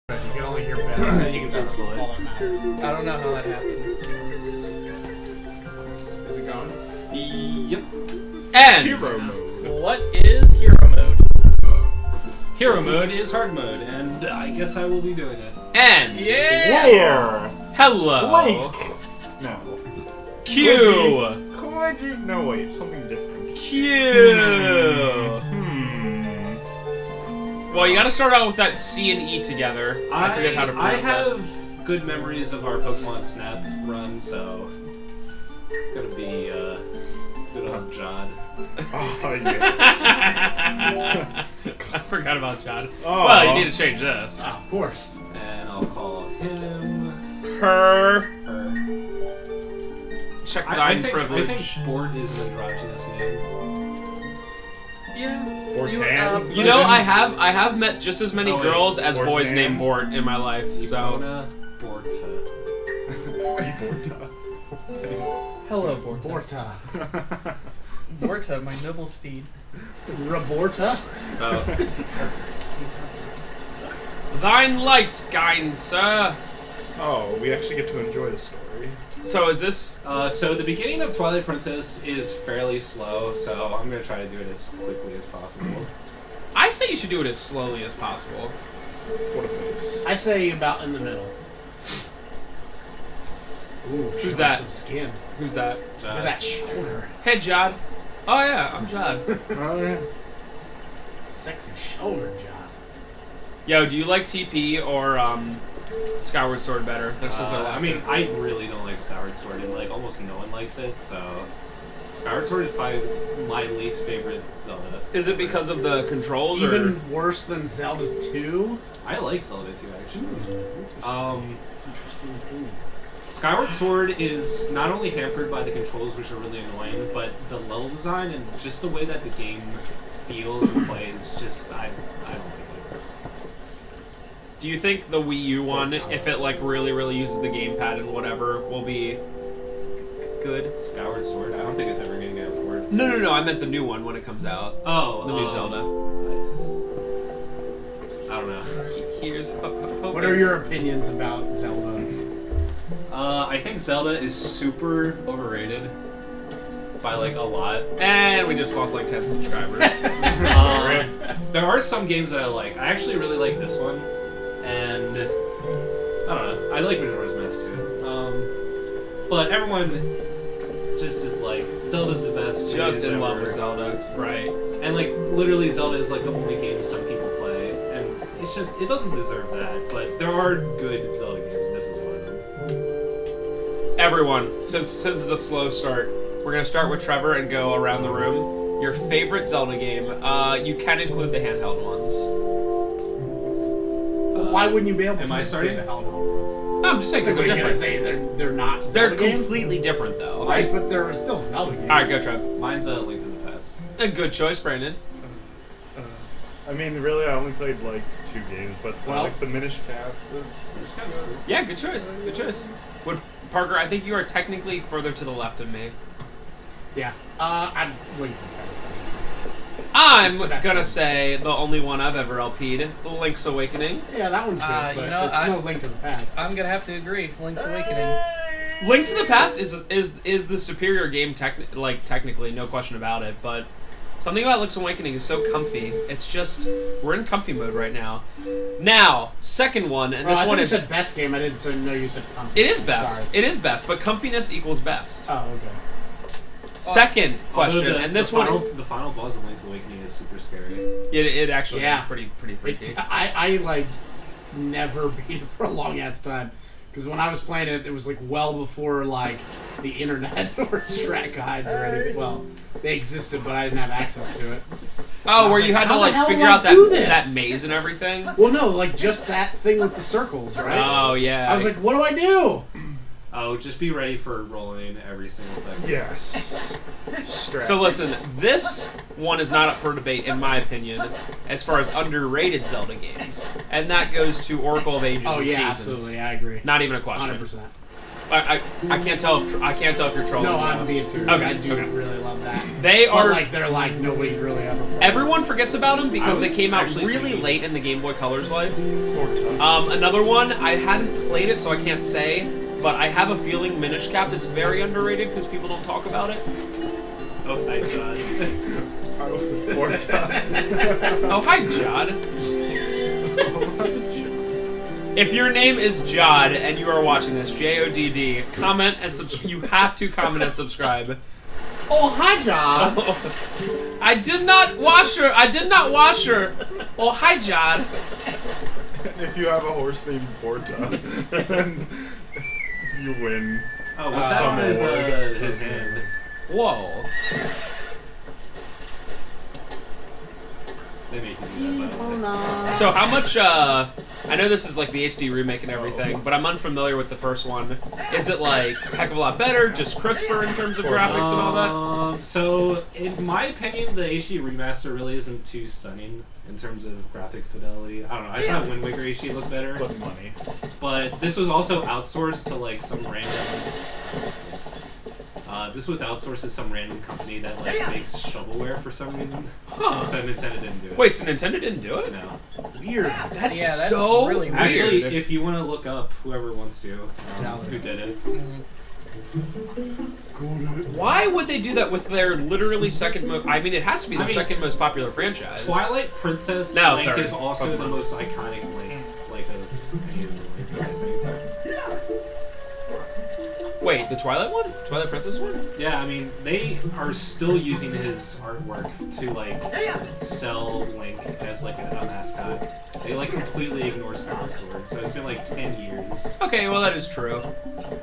You can only hear better. You can sense fully. All that matters. I don't know how that happens. Is it going? Yep. And Hero mode. What is hero mode? Hero mode is hard mode, and I guess I will be doing it. and Where? hello, Link. No. Q, Koji. No, wait. Something different. Q. Well, you got to start out with that C and E together. I forget how to pronounce I have good memories of our Pokemon Snap run, so it's gonna be good old Jod. Oh, yes. that. I forgot about John. Oh. Well, you need to change this. Ah, of course. And I'll call him Her. her. Check the I nine think privilege. Bort is an androgynous name. Yeah. Bortan? You know, I have met just as many Oh, wait. girls as boys Bortan? named Bort in my life. So Ivona Borta. Hello, Borta. Borta. Borta, my noble steed. Raborta? thine lights, kind sir. Oh, we actually get to enjoy the story. So is this? So the beginning of Twilight Princess is fairly slow, so I'm gonna try to do it as quickly as possible. I say you should do it as slowly as possible. What a face. I say about in the middle. Ooh, Who's she's that? Some skin. Who's that? Look at that shoulder. Hey, Jod. Oh yeah, I'm Jod. Oh, yeah. Sexy shoulder, John. Yo, do you like TP or Skyward Sword better? This is our I last mean, game. I really don't like Skyward Sword, and like almost no one likes it. So Skyward Sword is probably my least favorite Zelda. Is it because of the controls or? Even worse than Zelda 2? I like Zelda 2 actually. Interesting opinions. Skyward Sword is not only hampered by the controls, which are really annoying, but the level design and just the way that the game feels and plays. Just I don't like it. Do you think the Wii U one, if it like really uses the gamepad and whatever, will be good? Skyward Sword. I don't think it's ever gonna get ported. No. I meant the new one when it comes out. Oh, The new Zelda. I don't know. Here's What are your opinions about Zelda? I think Zelda is super overrated by like a lot. And we just lost like 10 subscribers. There are some games that I like. I actually really like this one, and I don't know. I like Majora's Mask too. But everyone just is like Zelda's the best. Just series in love ever. with Zelda, right? And like literally, Zelda is like the only game some people play, and it's just it doesn't deserve that. But there are good Zelda games. And this is one of them. Everyone, since it's a slow start, we're gonna start with Trevor and go around the room. Your favorite Zelda game? You can include the handheld ones. Why wouldn't you be able to? Am I starting? The hell no. No, I'm just saying because What they're are you gonna different. say? They're not. They're Zelda games? completely different though. Right, but they're still Zelda games. All right, go Trev. Mine's a Link to the Past. A good choice, Brandon. I mean, really, I only played like 2 games, but I Well- like the Minish Cap. Yeah, good choice. Good choice. Would Parker? I think you are technically further to the left of me. Yeah. I'm waiting. I'm It's the best gonna one. say the only one I've ever LP'd, Link's Awakening. Yeah, that one's good. But you know, it's no Link to the Past. I'm gonna have to agree. Link's Awakening. Link to the Past is the superior game technically, no question about it. But something about Link's Awakening is so comfy. It's just we're in comfy mode right now. Now, second one, and this I one thought is you said best game. I didn't know you said comfy. it is best. Sorry. It is best, but comfiness equals best. Oh, okay. Second question, Although and this the one the final boss of Link's Awakening is super scary. it actually Yeah. is pretty freaky. It's, I like never beat it for a long ass time because when I was playing it, it was like well before like the internet or strat guides or anything. Well, they existed, but I didn't have access to it. Oh, I where was you like, had to how the like hell figure do I out do this? that maze and everything. Well, no, like just that thing with the circles, right? Oh yeah. I was like, what do I do? Oh, just be ready for rolling every single second. Yes. Strat. So listen, this one is not up for debate in my opinion, as far as underrated Zelda games, and that goes to Oracle of Ages Oh and yeah, Seasons. absolutely, I agree. Not even a question. 100%. I can't tell if you're trolling. No, me I'm now. being serious. Okay, I do okay. really love that. They But are. like they're like nobody really ever played. Everyone forgets about them because I they was came out actually really thinking- late in the Game Boy Color's life. Porta. Another one, I hadn't played it, so I can't say, but I have a feeling Minish Cap is very underrated because people don't talk about it. Oh, my God. Porta. Oh, hi, Jod. If your name is Jod and you are watching this, Jodd, comment and subscribe. You have to comment and subscribe. Oh, hi, John. I did not wash her. I did not wash her. Oh, hi, Jod. If you have a horse named Porta, then you win. Oh, what's that Some one is award. his hand. Whoa. They make you do that, by the way. So how much, I know this is like the HD remake and everything, but I'm unfamiliar with the first one. Is it like a heck of a lot better, just crisper in terms of graphics and all that? So, in my opinion, the HD remaster really isn't too stunning in terms of graphic fidelity. I don't know. I thought Wind Waker HD looked better, But money. but this was also outsourced to like some random. This was outsourced to some random company that like makes shovelware for some reason. Huh. So Nintendo didn't do it. Wait, so Nintendo didn't do it? No. Weird. That's, Yeah, that's so really weird. Actually, if you want to look up whoever wants to, Yeah. who did it. Why would they do that with their literally second most... I mean, it has to be the I mean, second most popular franchise. Twilight Princess No, Link third. is also the most iconic Link, like of any of the Links, I think. Wait, the Twilight one? Twilight Princess one? Yeah, I mean, they are still using his artwork to like sell Link as like a mascot. They like completely ignore Skyward Sword, so it's been like 10 years. Okay, well that is true.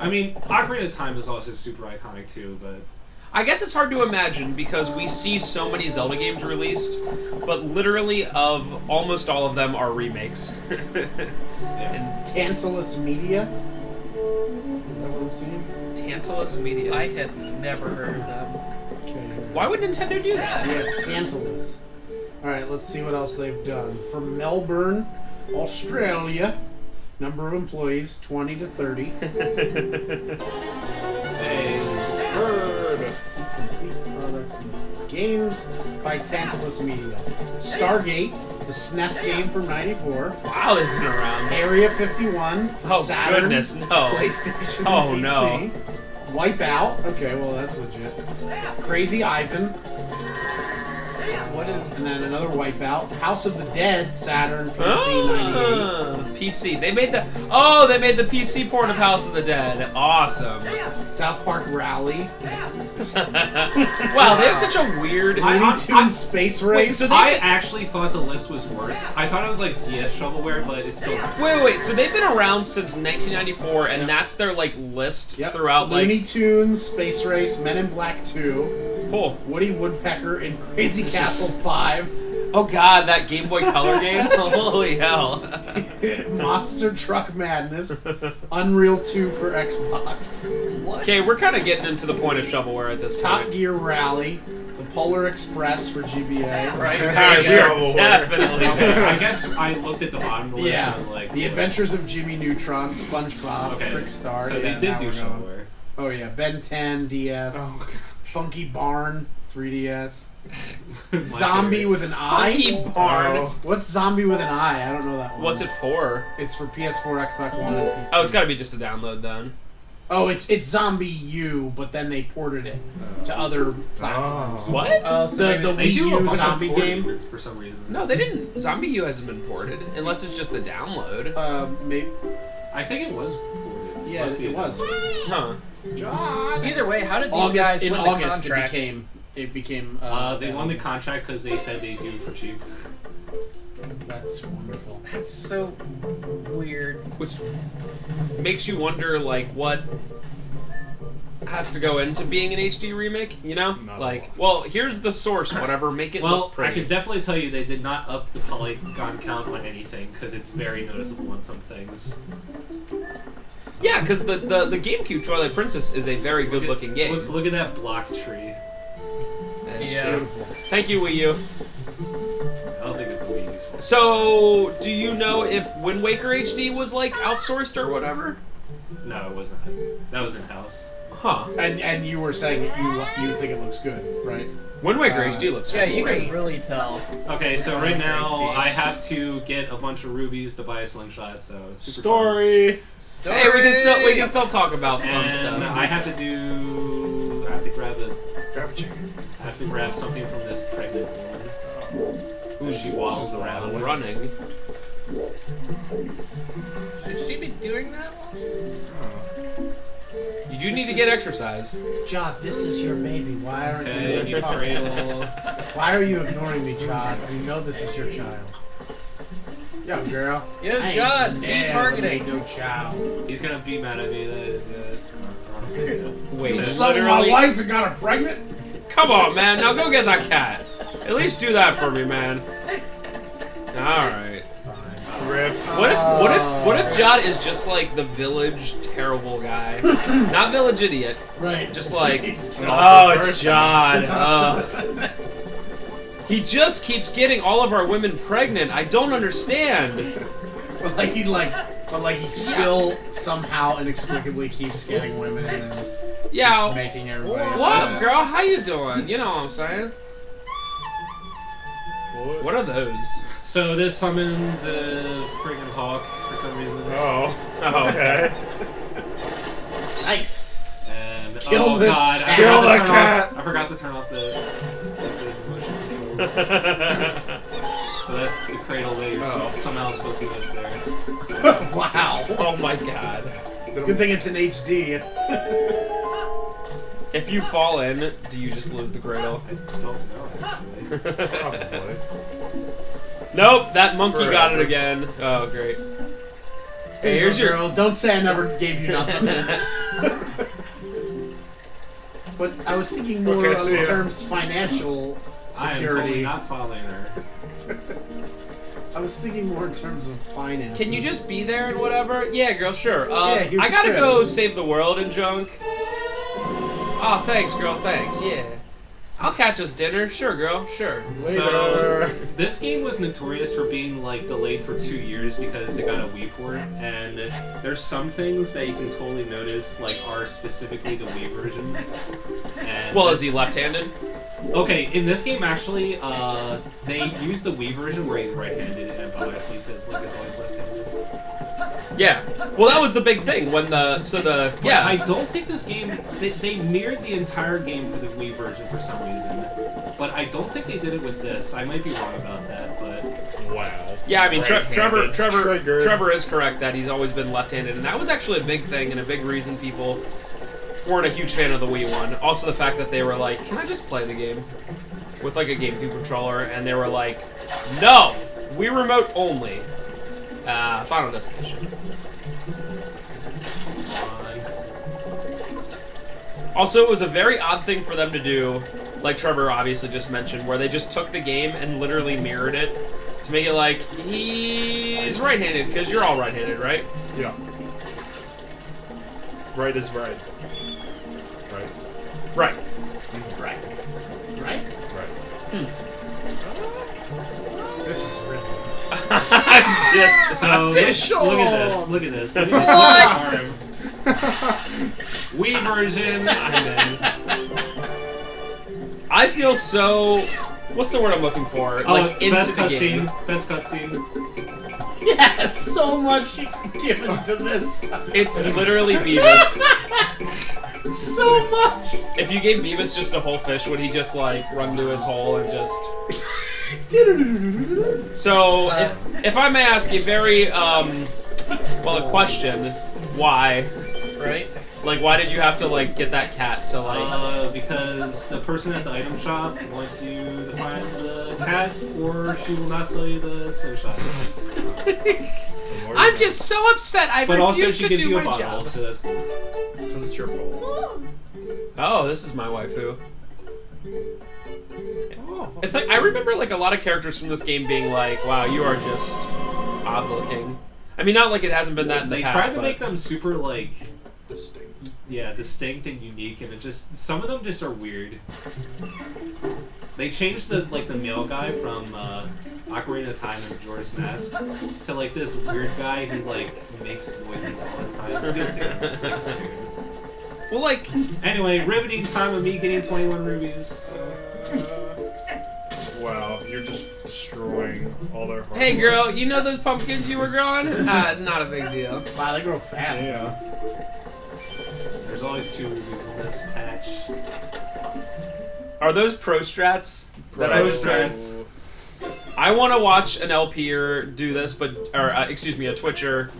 I mean, Ocarina of Time is also super iconic too, but I guess it's hard to imagine because we see so many Zelda games released, but literally of almost all of them are remakes. yeah. Tantalus Media. Is that what I'm seeing? Tantalus Media. I had never heard of them. Okay. Why would Nintendo do that? Yeah, Tantalus. All right, let's see what else they've done. From Melbourne, Australia. Number of employees 20 to 30. Bird. Complete products list. Games by Tantalus Media. Stargate, the SNES game from '94. Wow, they've been around. Area 51 for Oh, Saturn, goodness, no. PlayStation, Oh, and no. PC. Wipeout. Okay, well that's legit. Crazy Ivan. What is And then another Wipeout. House of the Dead, Saturn, PC '98. Ah, PC. They made the... Oh, they made the PC port of House of the Dead. Awesome. South Park Rally. Wow, they have such a weird... Looney Tunes Space Race. so they- I actually thought the list was worse. I thought it was like DS shovelware, but it's still not. Wait. So they've been around since 1994, and that's their like list Yep. throughout. Like, Looney Tunes Space Race, Men in Black 2, cool. Woody Woodpecker in Crazy Castle 5, Oh God, that Game Boy Color game. Holy hell. Monster Truck Madness, Unreal 2 for Xbox, what? Okay, we're kind of getting into the point of shovelware at this Top point. Gear Rally, The Polar Express for GBA. Right. Alright, we are Shovelware. definitely Okay, there. I guess I looked at the bottom of the list and I was like, The Adventures of Jimmy Neutron, SpongeBob, okay. Trickstar. So they yeah, did now do we're going. shovelware. Oh yeah, Ben 10 DS, Oh, God. Funky Barn 3DS, My Zombie favorite. with an eye. Funky Barn. Oh. What's Zombie with an eye? I don't know that one. What's it for? It's for PS4, Xbox One, and PC. Oh, it's got to be just a download then. Oh, it's Zombie U, but then they ported it to other platforms. Oh. What? Oh, so The maybe the They Wii do a U bunch zombie of porting game. for some reason. No, they didn't. Zombie U hasn't been ported unless it's just a download. Maybe. I think it was ported. Yeah, Must be it a was. Huh. Either way, how did these guys In win the August, contract? it became. They won the contract because they said they do for cheap. That's wonderful. That's so weird. Which makes you wonder, like, what has to go into being an HD remake, you know? Not Like, a well, here's the source, whatever, make it Well, look pretty. I can definitely tell you they did not up the polygon count on anything because it's very noticeable on some things. Yeah, because the GameCube Twilight Princess is a very good-looking game. Look at that block tree. That's Yeah. true. Thank you, Wii U. I don't think it's a Wii U's fault. So, do you know if Wind Waker HD was, like, outsourced or whatever? No, it wasn't. That was in house. Huh. And you were saying you think it looks good, right? Wind Waker HD looks Yeah, you great. can really tell. Okay, so right now I have to get a bunch of rubies to buy a slingshot. So it's super Story. Story. Hey, we can still talk about fun. fun And stuff. I have to do. I have to grab a. Grab a chicken. I have to grab something from this pregnant woman. Who she waddles around running. Should she be doing that while she's... You do need to get exercise. Jod, this is your baby. Why aren't Okay, you you talking? cradle. Why are you ignoring me, Jod? You know this is your child. Yo, girl. Yo, I ain't Jod, Z never targeting. made no child. He's gonna be mad at me that Wait, You It's slept with my literally? wife and got her pregnant? Come on, man. Now go get that cat. At least do that for me, man. All right. Rip. What if Jod is just like the village terrible guy, not village idiot, Right. just like He's oh it's Jod. He just keeps getting all of our women pregnant. I don't understand. But he still somehow inexplicably keeps getting women and Yeah. making everybody What upset. up, girl? How you doing? You know what I'm saying? What are those? So this summons a freaking hawk for some reason. Oh. Oh, Okay. Nice. And Kill oh this god, cat. Kill I the forgot to turn cat. off. I forgot to turn off the stupid motion controls. So that's the cradle that you're somehow supposed to miss there. Wow. Oh my god. It's a good thing it's in HD. If you fall in, do you just lose the cradle? I don't know actually. Probably. Nope, that monkey got it Forever. again. Oh, great. Hey, Here here's you go, your. girl. Don't say I never gave you nothing. But I was thinking more Okay, in see ya. terms financial I am totally security. not following her. I was thinking more in terms of finance. Can you just be there and whatever? Yeah, girl, sure. Yeah, here's I gotta the go credit. save the world and junk. Oh, thanks, girl, thanks. Yeah. I'll catch us dinner. Sure, girl, sure. So this game was notorious for being like delayed for 2 years because it got a Wii port, and there's some things that you can totally notice like are specifically the Wii version. And Well, is he left-handed? Okay, in this game actually, they use the Wii version where he's right-handed and both because Link is always left-handed. Yeah. Well, that was the big thing when But yeah. I don't think this game they mirrored the entire game for the Wii version for some reason, but I don't think they did it with this. I might be wrong about that, but Wow. Yeah, I mean, Trevor Triggered. is correct that he's always been left-handed, and that was actually a big thing and a big reason people weren't a huge fan of the Wii one. Also, the fact that they were like, "Can I just play the game with like a GameCube controller?" And they were like, "No, Wii remote only." Final Destination. Also, it was a very odd thing for them to do, like Trevor obviously just mentioned, where they just took the game and literally mirrored it to make it like, he's right-handed, because you're all right-handed, right? Yeah. Right is right. Right. Right. Right. Right? Right. This is really... I'm just... so Official! look at this. Look at this. Look What? at this arm. Wii version. I'm in. I feel so... What's the word I'm looking for? Like, into best the game. cutscene. Best cutscene. Yes, so much given to this. It's literally Beavis. So much. If you gave Beavis just a whole fish, would he just, like, run to his hole and just... So, if I may ask a very, well, a question, why? Right? Like, why did you have to, like, get that cat to, like... Because the person at the item shop wants you to find the cat, or she will not sell you the slingshot. I'm just so upset. I But also, refuse she to gives do you a my bottle, job. so that's cool. Because it's your fault. Oh, this is my waifu. It's like, I remember, like, a lot of characters from this game being like, wow, you are just odd-looking. I mean, not like it hasn't been that in the They past, tried to but... make them super, like, Distinct. yeah, distinct and unique, and it just, some of them just are weird. They changed the male guy from Ocarina of Time and Majora's Mask to like this weird guy who like makes noises all the time. You'll see him like, soon. Well, like, Anyway, riveting time of me getting 21 rubies. Wow, you're just destroying all their hard hey work. girl, you know those pumpkins you were growing? It's not a big deal. Wow, they grow fast. Yeah. There's always 2 rubies in this patch. Are those pro strats that I Pro just read? strats. I want to watch an LPer do this, excuse me, a Twitcher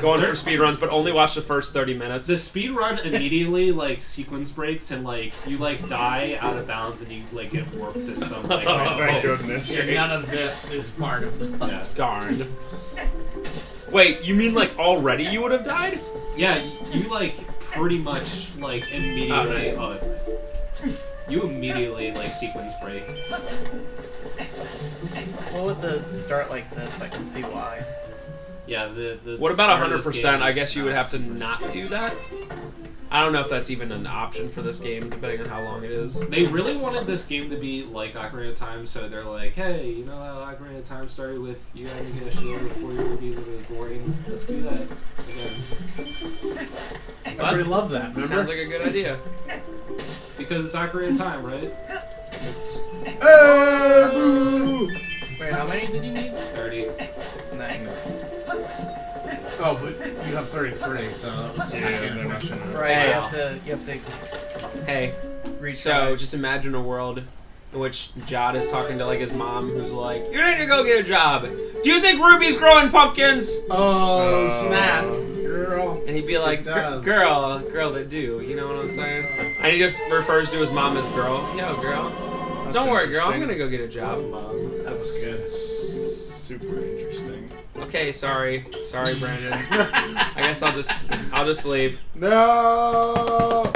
going for speedruns, but only watch the first 30 minutes. The speed run immediately like sequence breaks and like you like die out of bounds and you like get warped to some like Oh, thank goodness. Yeah, none of this is part of the yeah. Darned. Wait, you mean like already you would have died? Yeah, you like pretty much like immediately. Oh, nice. Oh, that's nice. You immediately like sequence break. Well, with the start like this, I can see why. Yeah, the What about start of this 100%? game I is guess you would not have to super not fast. do that. I don't know if that's even an option for this game, depending on how long it is. They really wanted this game to be like Ocarina of Time, so they're like, hey, you know how Ocarina of Time started with you having to get a shield with 40 rubies and it was boring? Let's do that again. Everybody loved that. Remember? Sounds like a good idea. Because it's Ocarina of Time, right? Wait, how many did you need? 30. Nice. Oh, but you have 33, so that was Yeah, they're not gonna. Right, Hey. you have to Hey, reach. so just imagine a world in which Jod is talking to like his mom, who's like, "You need to go get a job. Do you think rubies grow in pumpkins?" Oh, snap. Girl. And he'd be like, It does. girl, they do. You know what I'm saying? And he just refers to his mom as girl. Yo, girl. That's Don't worry, girl. I'm interesting. gonna go get a job, mom. That's good. Super interesting. Okay, sorry, Brandon. I guess I'll just leave. No!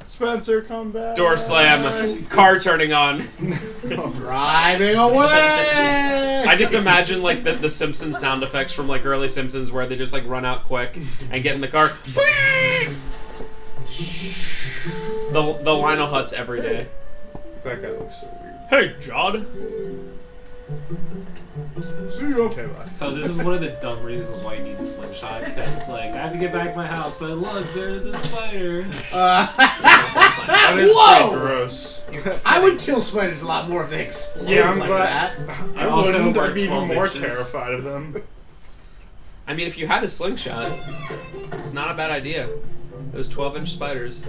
Spencer, come back. Door slam. Car turning on. Driving away! I just imagine like the Simpsons sound effects from like early Simpsons where they just like run out quick and get in the car. the Lionel Hutz every day. That guy looks so weird. Hey, Jod. See you. Okay, bye. So this is one of the dumb reasons why you need the slingshot, because it's like, I have to get back to my house, but look, there's a spider. That is Whoa! pretty gross. I would kill spiders a lot more if they exploded Yeah, I'm like glad. that. I Also wouldn't. about I'd be even 12 more inches. terrified of them. I mean, if you had a slingshot, it's not a bad idea. Those 12-inch spiders.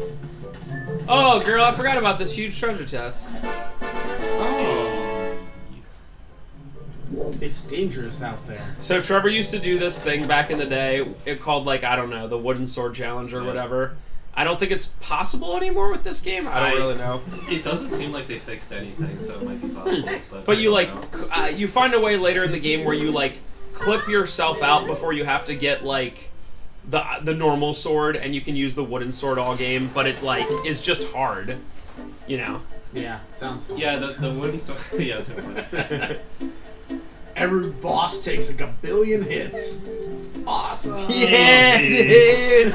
Oh, girl, I forgot about this huge treasure chest. Oh. It's dangerous out there. So Trevor used to do this thing back in the day. It called like, I don't know, the wooden sword challenge or Yeah. whatever. I don't think it's possible anymore with this game. I don't really know. It doesn't seem like they fixed anything, so it might be possible. But you I like, don't know. you find a way later in the game where you like clip yourself out before you have to get like the normal sword, and you can use the wooden sword all game. But it like is just hard, you know. Yeah, sounds fun. Yeah, the wooden sword. Yes, it would. Every boss takes like a billion hits. Awesome. Yeah, dude.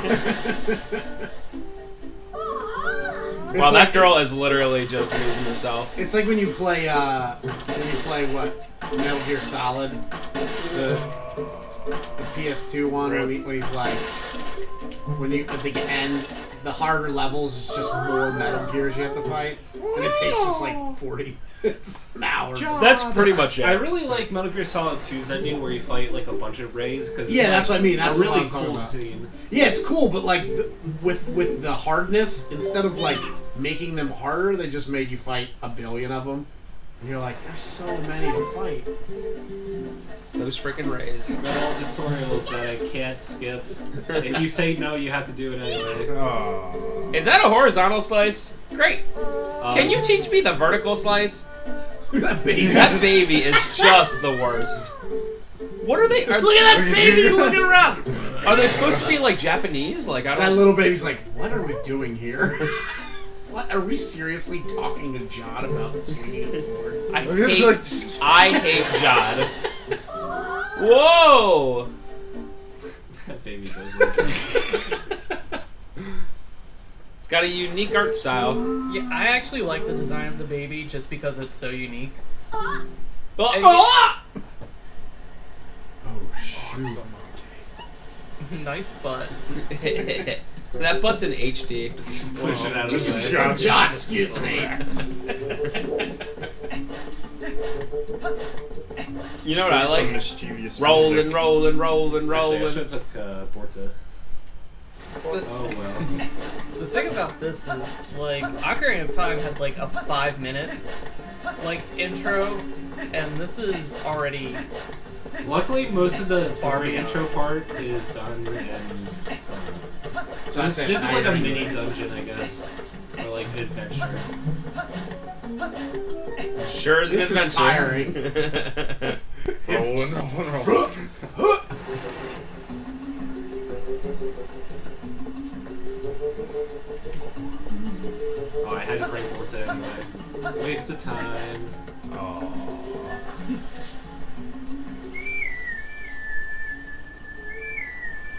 Wow, that girl is literally just losing herself. It's like when you play what? Metal Gear Solid, the PS2 one when he's like at the end, the harder levels is just more Metal Gears you have to fight, and it takes just like 40 minutes, an hour. That's pretty much it. I really like Metal Gear Solid 2's ending where you fight like a bunch of rays because Yeah, that's what I mean. That's a what really I'm talking cool about. scene. Yeah, it's cool, but like with the hardness, instead of like making them harder, they just made you fight a billion of them, and you're like, there's so many to fight. Those freaking rays. Good old tutorials that I can't skip. If you say no, you have to do it anyway. Oh. Is that a horizontal slice? Great. Can you teach me the vertical slice? Look at that baby. That baby is just the worst. What are they? Look at that baby looking around. Are they supposed to be like Japanese? Like I That don't. little baby's like, what are we doing here? What are we seriously talking to John about swinging a sword? I Look at hate Jod. Whoa! That baby doesn't. It's got a unique art style. Yeah, I actually like the design of the baby just because it's so unique. Oh, And oh! Oh It's shoot. the monkey. Nice butt. That butt's in HD. Push it out of Just the way. John. John, excuse me. You know what I Some like? mischievous Rolling, music. rolling, rolling, Actually, I rolling. should have took Porta. Oh well. The thing about this is, like, Ocarina of Time had like a 5-minute like intro, and this is already Luckily, most of the Far party beyond. intro part is done, and this is like a mini dungeon, I guess, or like adventure. Sure is an This is adventure. tiring. Rolling, rolling, rolling. Oh, I had to bring Porta anyway. Waste of time.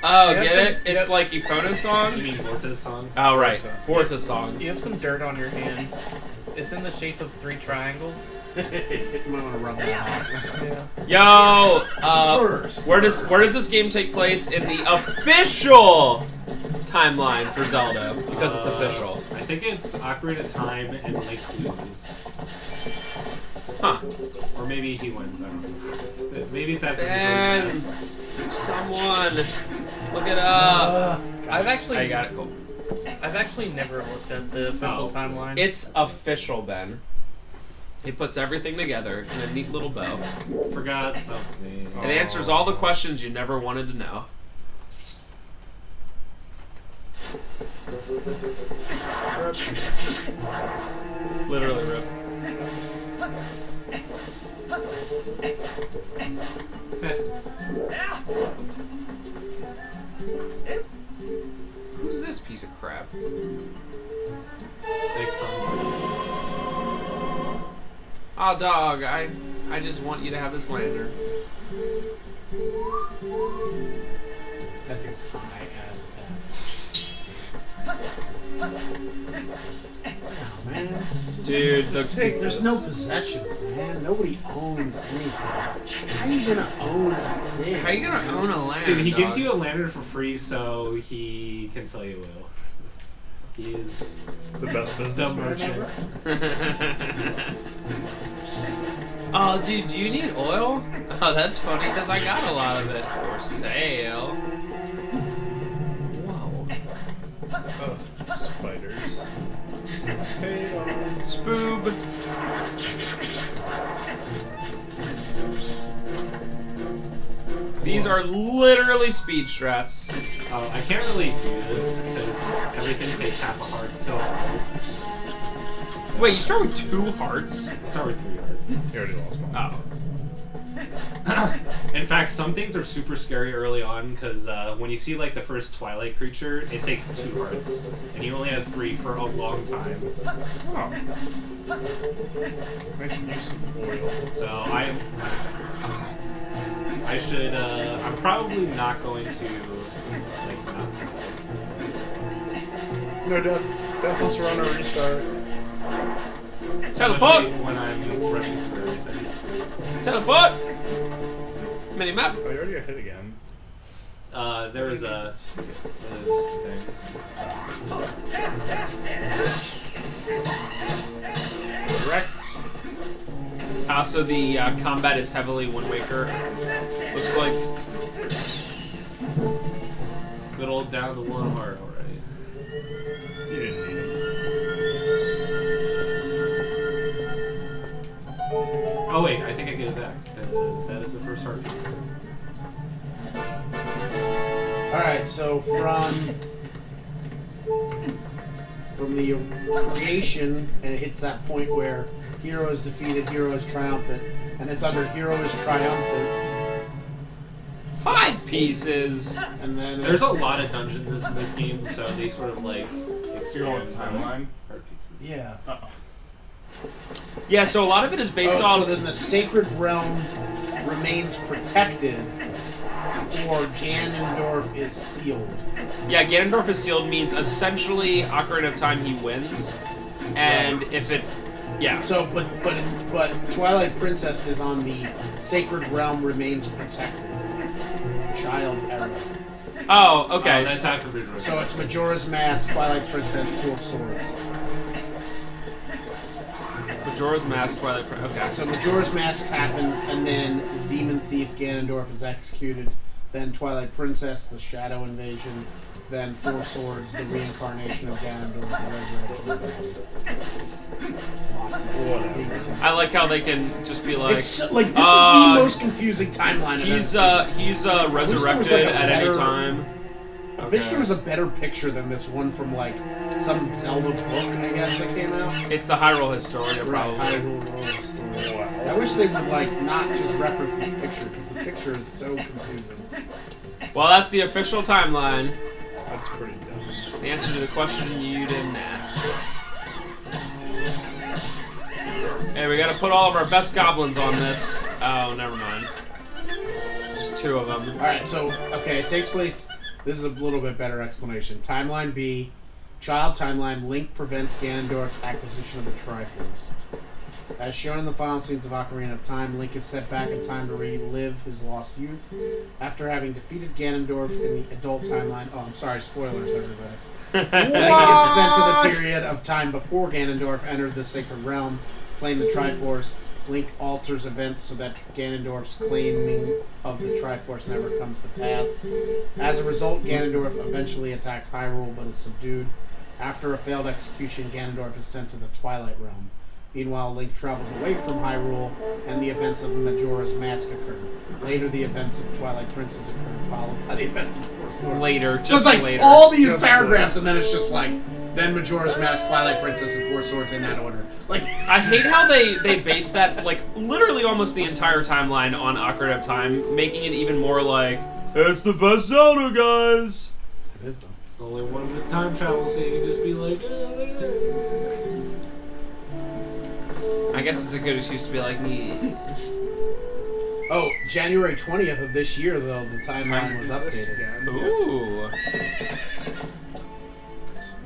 Oh, Yep, get some- it? It's yep. like Epona's You song? mean Porta's song? Oh, right. Porta's song. you have some dirt on your hand. It's in the shape of 3 triangles. You might want to rub that off. Yeah. Yo, Spurs. where does this game take place in the official timeline for Zelda? Because it's official. I think it's Ocarina of Time and Link loses. Huh. Or maybe he wins, I don't know. Maybe it's after Ben, Majora's Mask. someone, look it up. I've actually I got it. Cool. I've actually never looked at the official Oh. timeline. It's official, Ben. It puts everything together in a neat little bow. Forgot something. It answers all the questions you never wanted to know. Literally, Rip. Who's this piece of crap? Thanks, son. Oh, dog, I just want you to have this lantern. That dude's high as F. Oh, man. Dude, Just the, take There's this. no possessions, man. Nobody owns anything. How are you gonna own a thing? how you gonna own a lantern? Dude, he gives dog? you a lantern for free so he can sell you oil. He is The best business the merchant. Oh, dude, do you need oil? Oh, that's funny because I got a lot of it for sale. Whoa. Spiders. Hey, Spoob. These are literally speed strats. Oh, I can't really do this because everything takes half a heart till Wait, you start with 2 hearts? I start with 3 hearts. you already lost one. Oh. In fact, some things are super scary early on because when you see like the first Twilight creature, it takes 2 hearts, and you only have 3 for a long time. Oh. Nice use of oil. So I should. I'm probably not going to like not. No, Death wants to run a restart. Teleport! Especially when I'm rushing through everything. Teleport! Minimap. Oh, you already got hit again. There is those things. Correct. So the combat is heavily Wind Waker. Looks like. Good old down to 1 heart already. You didn't need him. Oh wait, I think I get it back because that is the first heart piece. Alright, so from the creation, and it hits that point where hero is defeated, hero is triumphant, and it's under hero is triumphant, 5 pieces! and then There's a it's- lot of dungeons in this game, so they sort of like expand timeline? heart pieces. Yeah. Yeah, so a lot of it is based Oh, off. so then the sacred realm remains protected, or Ganondorf is sealed. Yeah, Ganondorf is sealed means essentially Ocarina of Time he wins, and if it, yeah. So, but Twilight Princess is on the Sacred Realm remains protected. Child era. Oh, okay. That's after Majora's So it's Majora's Mask, Twilight Princess, Four Swords. Majora's Mask, Twilight Princess. Okay. So Majora's Mask happens, and then Demon Thief Ganondorf is executed. Then Twilight Princess, the Shadow Invasion. Then Four Swords, the reincarnation of Ganondorf, the resurrection of I like how they can just be like, It's like this is the most confusing timeline. he's I've resurrected like, at any time. I wish there was a better picture than this one from like some Zelda book, I guess, that came out. It's the Hyrule Historia, Right, probably. Hyrule story. I wish they would like not just reference this picture because the picture is so confusing. Well, that's the official timeline. That's pretty dumb. The answer to the question you didn't ask. Hey, we gotta put all of our best goblins on this. Oh, never mind. Just two of them. Alright, so, okay, it takes place. This is a little bit better explanation. Timeline B, child timeline, Link prevents Ganondorf's acquisition of the Triforce. As shown in the final scenes of Ocarina of Time, Link is set back in time to relive his lost youth. After having defeated Ganondorf in the adult timeline... Oh, I'm sorry, spoilers, everybody. Link is sent to the period of time before Ganondorf entered the Sacred Realm, claimed the Triforce. Link alters events so that Ganondorf's claiming of the Triforce never comes to pass. As a result, Ganondorf eventually attacks Hyrule but is subdued. After a failed execution, Ganondorf is sent to the Twilight Realm. Meanwhile, Link travels away from Hyrule, and the events of Majora's Mask occur. Later, the events of Twilight Princess occur, followed by the events of Four Swords. Later, So just it's like later. all these Just paragraphs, and then it's just like, then Majora's Mask, Twilight Princess, and Four Swords in that order. Like, I hate how they base that, like, literally almost the entire timeline on Ocarina of Time, making it even more like, it's the best Zelda, guys! it is though. It's the only one with time travel, so you can just be like, I guess it's a good excuse to be like, me. Oh, January 20th of this year, though, the timeline was updated. Ooh.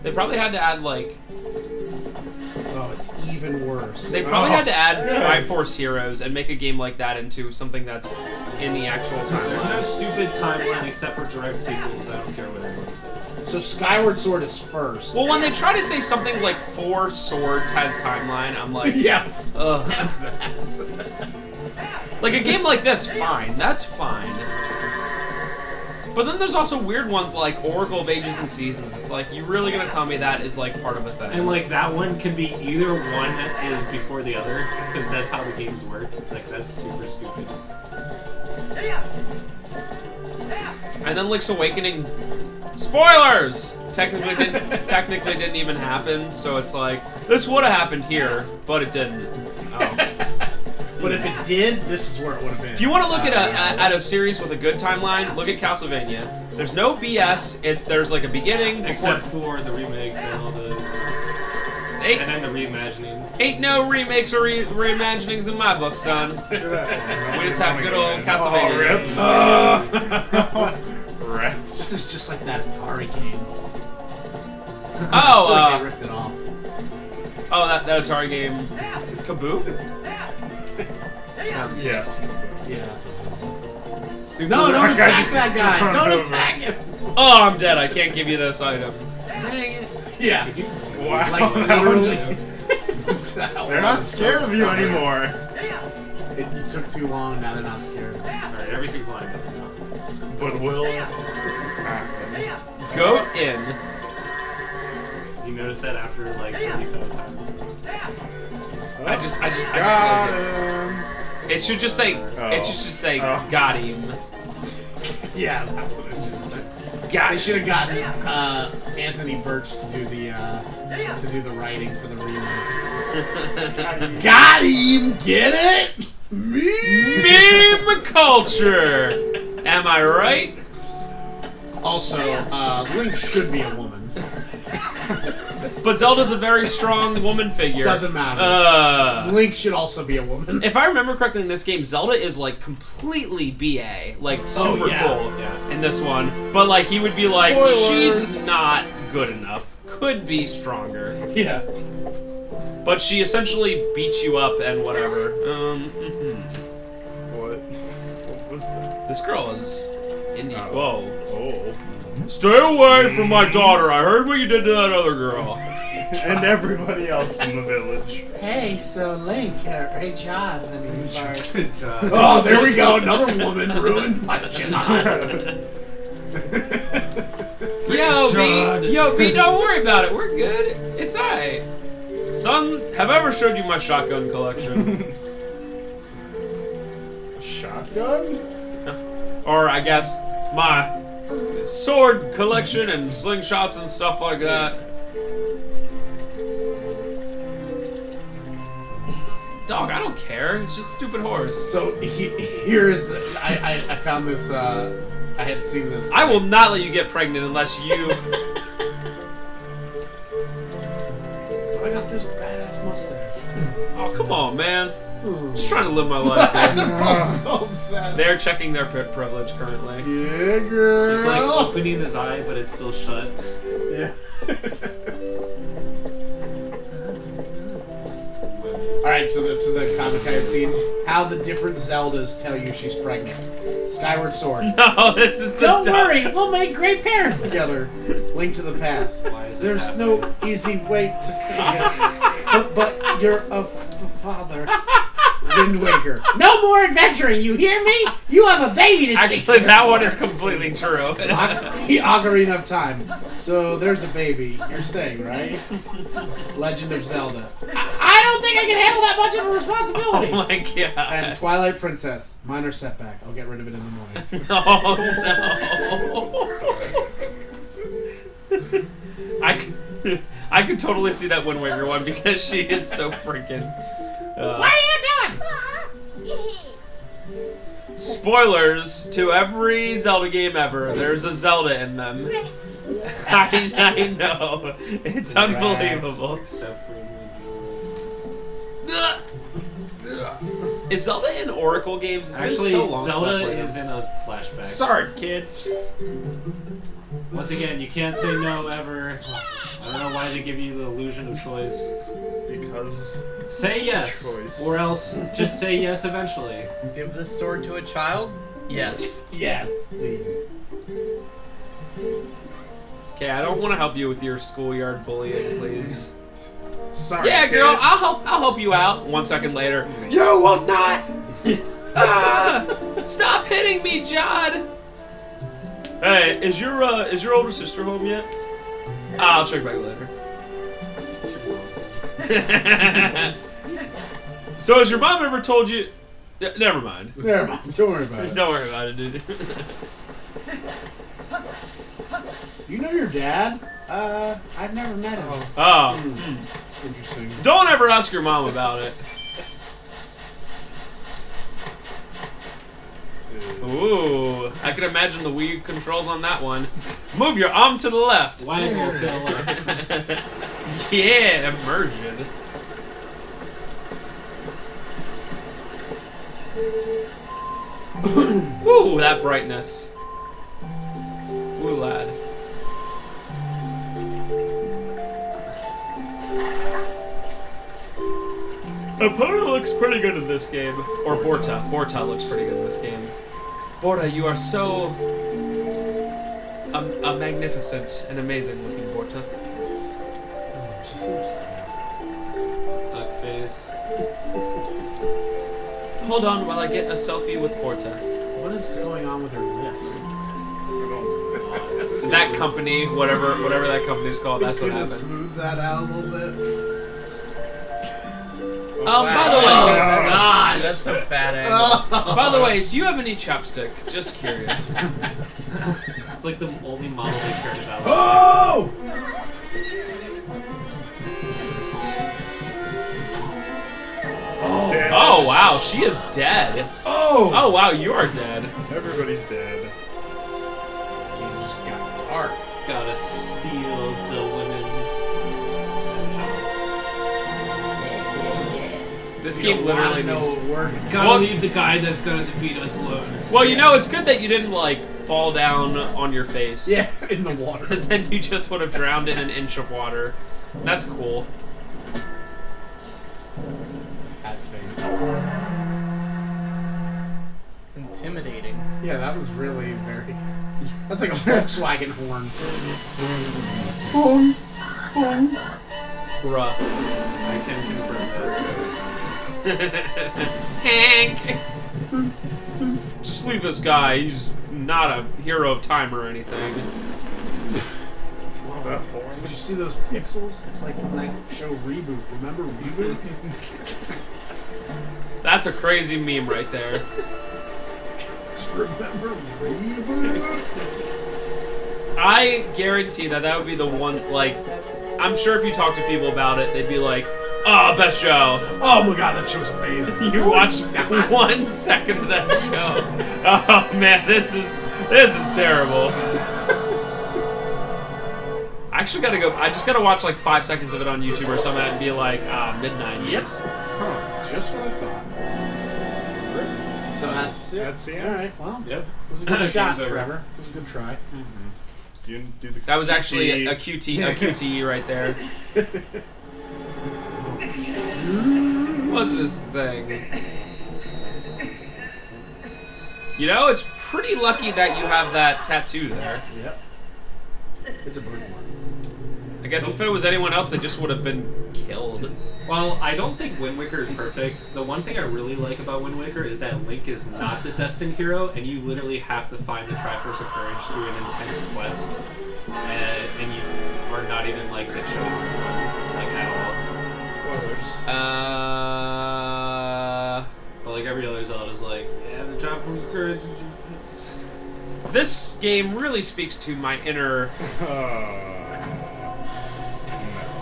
They probably had to add, like, Oh, it's even worse. they probably had to add Triforce Heroes and make a game like that into something that's in the actual there's no timeline. stupid timeline except for direct sequels. I don't care what anyone says. So Skyward Sword is first. Well, when they try to say something like Four Swords has timeline, I'm like, yeah. ugh. Like a game like this, fine. That's fine. But then there's also weird ones like Oracle of Ages and Seasons. It's like, you really gonna tell me that is like part of a thing? And like that one can be either one is before the other because that's how the games work. Like that's super stupid. And then Link's Awakening, spoilers! Technically didn't even happen. So it's like, this would have happened here, but it didn't. Oh. But if it did, this is where it would have been. If you want to look at a series with a good timeline, look at Castlevania. There's no BS. There's like a beginning, Except for the remakes and all the and then the reimaginings. Ain't no remakes or reimaginings in my book, son. We just have good old Castlevania. Rats. This is just like that Atari game. I feel Oh, like they ripped it off. that Atari game, Kaboom. Sounds Yes. Yeah, that's what. super. No, don't That guy attack just that gets guy. run Don't over. attack him. Oh, I'm dead. I can't give you this item. Dang it. Yeah. Wow. Like that one literally. just, they're not scared of you anymore. It took too long. Now they're not scared. Alright, everything's lined up now. But will it happen? Goat in. You notice that after like 35 times. I just Got like it. him. It should just say. It should just say. Oh. Got him. Yeah, that's what it should say. Got They him. should have gotten Anthony Birch to do the writing for the remake. Got him! Get it? Meme culture. Am I right? Also, Link should be a woman. But Zelda's a very strong woman figure. Doesn't matter. Link should also be a woman. If I remember correctly in this game, Zelda is like completely BA, like super cool in this one. But like he would be like, Spoilers. she's not good enough. Could be stronger. Yeah. But she essentially beats you up and whatever. What was that? This girl is Indian. Oh. Whoa. Oh. Stay away from my daughter. I heard what you did to that other girl. And everybody else in the village. Hey, so Link, hey John. I mean, sorry. Oh, Oh, there we go. Another woman ruined by John. Yo, B, don't worry about it. We're good. It's alright. Son, have I ever showed you my shotgun collection? Shotgun? Or I guess my sword collection and slingshots and stuff like that. Dog, I don't care. It's just a stupid horse. So here's I found this. I had seen this. I will not let you get pregnant unless you. I got this badass mustache. Oh, come on, man. Just trying to live my life here. I'm so upset. They're checking their privilege currently. Yeah, girl. He's like opening his eye, but it's still shut. Yeah. Alright, so this is a comic I had seen. How the different Zeldas tell you she's pregnant. Skyward Sword. No, this is the Don't dumb- worry, we'll make great parents together. Link to the Past. Why is this There's happening? no easy way to say this, but you're a father. Wind Waker. No more adventuring, you hear me? You have a baby to take Actually, care that of. one is completely true. The Ocarina of Time. So there's a baby. You're staying, right? Legend of Zelda. I don't think I can handle that much of a responsibility. Oh my god. And Twilight Princess. Minor setback. I'll get rid of it in the morning. Oh no. I could totally see that Wind Waker one because she is so freaking. What are you doing? Spoilers to every Zelda game ever. There's a Zelda in them. I know. It's unbelievable. Except for Is Zelda in Oracle games? It's been actually, so long since I Zelda played is them. in a flashback. Sorry, kid. Once again, you can't say no ever. I don't know why they give you the illusion of choice. Because Say yes, Choice. or else just say yes eventually. Give this sword to a child? Yes. Yes, please. Okay, I don't want to help you with your schoolyard bullying, please. sorry. Yeah, kid. girl, I'll help you out. 1 second later, you will not. Stop hitting me, John. Hey, is your older sister home yet? I'll check back later. So has your mom ever told you? Never mind. Never mind. Don't worry about it. Don't worry about it, dude. You know your dad? I've never met him. Oh, Interesting. don't ever ask your mom about it. Ooh, I can imagine the Wii controls on that one. Move your arm to the left. Waggle to the left. Yeah, immersion. Ooh, that brightness. Ooh, lad. Epona looks pretty good in this game. Or Borta. Borta looks pretty good in this game. Borta, you are so... a magnificent and amazing looking Borta. She seems sad. Duck face. Hold on while I get a selfie with Borta. What is going on with her lips? That company, whatever that company is called, that's what Gonna happened. smooth that out a little bit. By the Oh, way, God, that's a bad angle. by the way, do you have any chopstick? Just curious. It's like the only model they cared about. Oh! Dead. Oh wow, she is dead. Oh! Oh wow, you are dead. Everybody's dead. This game just got dark. Gotta steal the women's. This You game don't literally wanna needs. know a word. Gotta Well- leave the guy that's gonna defeat us alone. Well, you know, it's good that you didn't like fall down on your face. Yeah, in the water. Because then you just would have drowned in an inch of water. That's cool. Hat face. Intimidating. Yeah, that was really very. That's like a Volkswagen horn. Bruh. I can confirm that's Hank! Just leave this guy. He's not a hero of time or anything. Whoa. Did you see those pixels? It's like from that show Reboot. Remember Reboot? That's a crazy meme right there. Remember Reboot? I guarantee that would be the one, like, I'm sure if you talk to people about it, they'd be like, oh, best show. Oh my god, that show's amazing. You watched 1 second of that show. Oh man, this is terrible. I actually gotta go. I just gotta watch like 5 seconds of it on YouTube or something and be like, mid-90s. Yes. Huh. Just what I thought. So that's it. That's the end. All right. Well, Yep. it was a good Game's shot, over. Trevor. It was a good try. You didn't do the That was actually QT. a QTE right there. What's this thing? You know, it's pretty lucky that you have that tattoo there. Yep. It's a birthmark. I guess if it was anyone else, they just would have been killed. Well, I don't think Wind Waker is perfect. The one thing I really like about Wind Waker is that Link is not the destined hero, and you literally have to find the Triforce of Courage through an intense quest, and you are not even like the chosen one, like at all. But like every other Zelda is like, yeah, the Triforce of Courage. This game really speaks to my inner.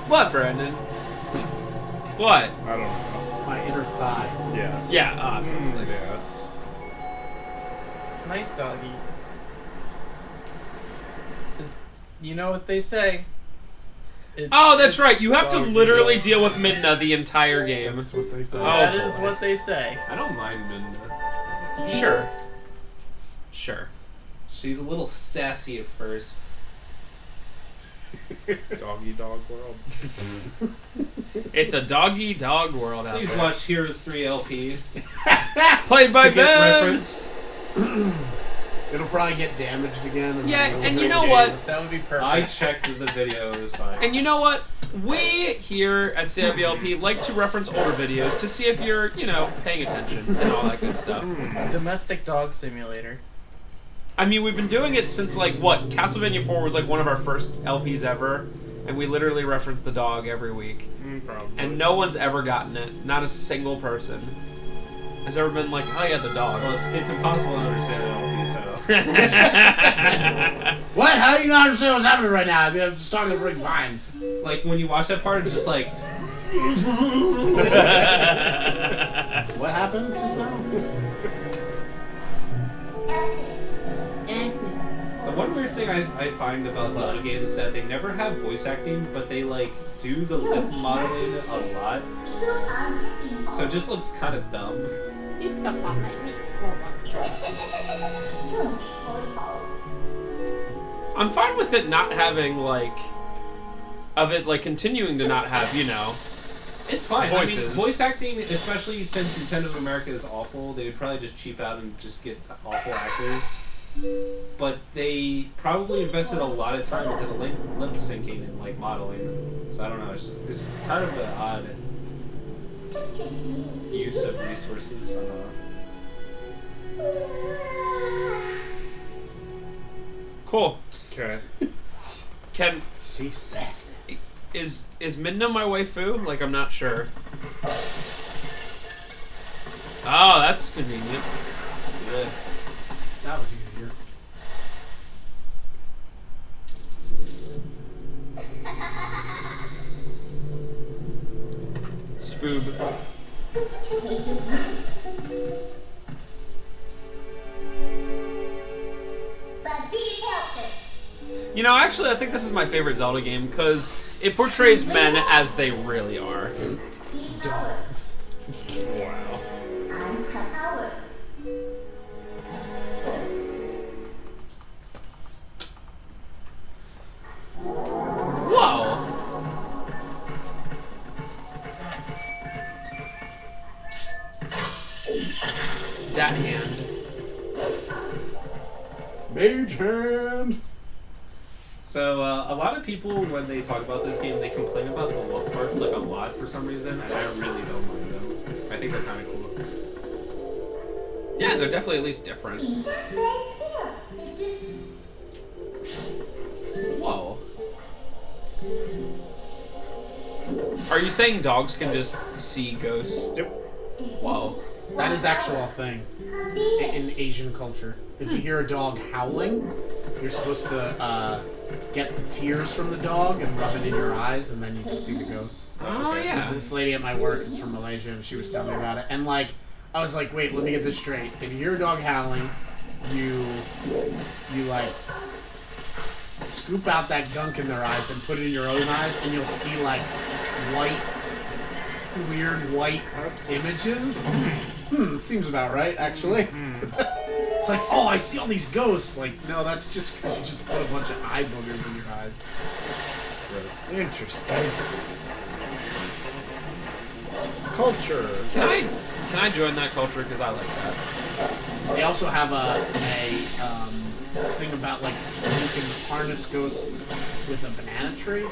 What, Brandon? What? I don't know. My inner thigh. Yes. Yeah, absolutely. Yes. Nice doggy. You know what they say. Oh, that's right. You have to Doggy literally dog. deal with Midna the entire game. That's what they say. Oh, That is boy. what they say. I don't mind Minda. Sure. Sure. She's a little sassy at first. Doggy dog world. It's a doggy dog world out Please there. watch Heroes 3 LP Played by to get Ben. reference. It'll probably get damaged again. Yeah, it'll and be you know game. what? That would be perfect. I checked the video, it was fine. And you know what? We here at CIBLP like to reference older videos to see if you're, paying attention and all that good stuff. Domestic dog simulator. I mean, we've been doing it since, Castlevania 4 was, one of our first LPs ever, and we literally reference the dog every week. Probably. And no one's ever gotten it. Not a single person has ever been like, oh yeah, the dog. Well, it's impossible to understand an LP, so. What? How do you not understand what's happening right now? I mean, I'm just talking to freaking Vine. Like, when you watch that part, it's just like. What happened just now? The one weird thing I find about Zelda games is that they never have voice acting, but they, do the lip modeling a lot. So it just looks kind of dumb. I'm fine with it not having, continuing to not have, It's fine. Voices. I mean, voice acting, especially since Nintendo of America is awful, they would probably just cheap out and just get awful actors. But they probably invested a lot of time into the lip syncing and modeling. So I don't know. It's kind of an odd use of resources. I don't know. Cool. Okay. Can She's sassy. is Midna my waifu? I'm not sure. Oh, that's convenient. Yeah. That was easier. Spoob. Actually, I think this is my favorite Zelda game because it portrays men as they really are. Dogs. Mage Hand. So a lot of people, when they talk about this game, they complain about the look parts like a lot for some reason, and I really don't mind them. I think they're kind of cool. Yeah, they're definitely at least different. Whoa. Are you saying dogs can just see ghosts? Yep. Whoa. That is actual thing in Asian culture. If you hear a dog howling, you're supposed to get the tears from the dog and rub it in your eyes, and then you can see the ghosts. Oh, yeah. This lady at my work is from Malaysia, and she was telling me about it. And like, I was like, wait, let me get this straight. If you hear a dog howling, you like scoop out that gunk in their eyes and put it in your own eyes, and you'll see like weird white images. Seems about right, actually. It's like, oh, I see all these ghosts. Like, no, that's just because you just put a bunch of eye boogers in your eyes. Gross. Interesting. Culture. Can I join that culture? Because I like that. They also have a thing about like you can harness ghosts with a banana tree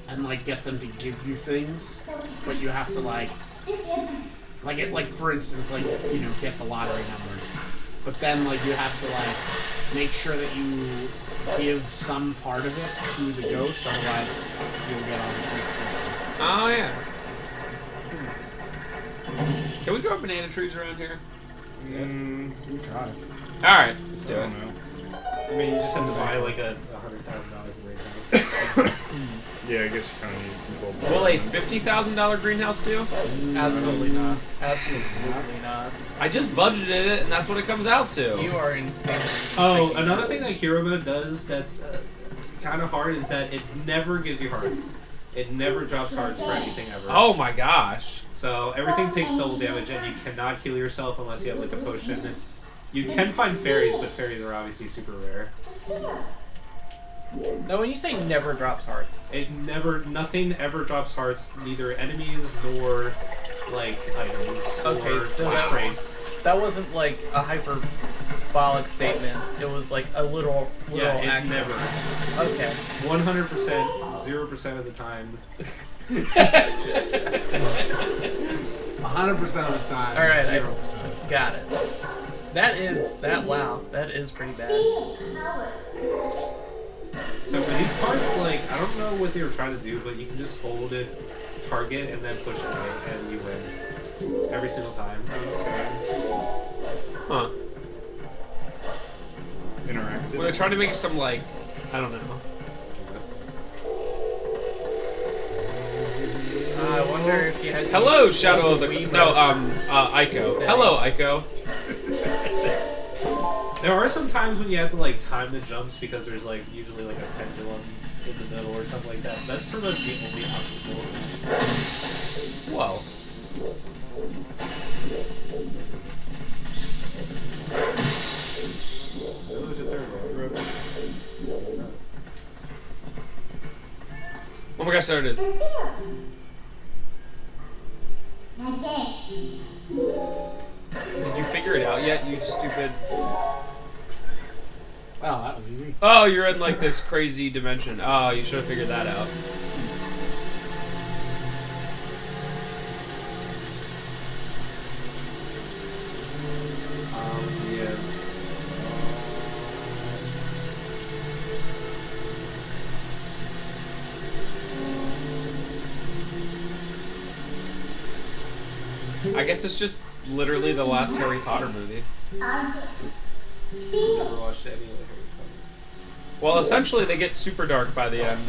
and like get them to give you things, but you have to like for instance, like, you know, get the lottery numbers. But then like you have to like make sure that you give some part of it to the ghost, otherwise you'll get all this misfortune. Oh, yeah. Can we grow banana trees around here? You try. Alright, let's do I it. don't know. I mean, you just have to buy like a $100,000 greenhouse. Yeah, I guess you kind of need control. Will a $50,000 greenhouse do? Absolutely not. Absolutely not. I just budgeted it, and that's what it comes out to. You are insane. Oh, another thing that Hero Mode does that's kind of hard is that it never gives you hearts. It never drops hearts for anything ever. Oh my gosh. So everything takes double damage, and you cannot heal yourself unless you have like a potion. You can find fairies, but fairies are obviously super rare. No, when you say never drops hearts. Nothing ever drops hearts, neither enemies nor like items Okay, or so like, crates. that wasn't like a hyperbolic statement. It was like a literal Yeah, it action. never. Okay. 100%, 0% of the time. 100% of the time. All right, 0%. Got it. Wow, that is pretty bad. So for these parts, like, I don't know what they were trying to do, but you can just hold it, target, and then push away, and you win. Every single time. Huh. Interactive. Well, they're trying to make some, like, I don't know. I wonder if you had to Hello, Shadow of the... Wii No, modes. Ico. Stay. Hello, Ico. There are some times when you have to, like, time the jumps because there's, like, usually, like, a pendulum in the middle or something like that. That's pretty much the only obstacle. Whoa. Oh, there's a third one. Oh my gosh, there it is. Did you figure it out yet, you stupid... Well, that was easy. Oh, you're in, like, this crazy dimension. Oh, you should have figured that out. Yeah. I guess it's just literally the last Harry Potter movie. Never watched any of the Harry Potter. Well, essentially, they get super dark by the end,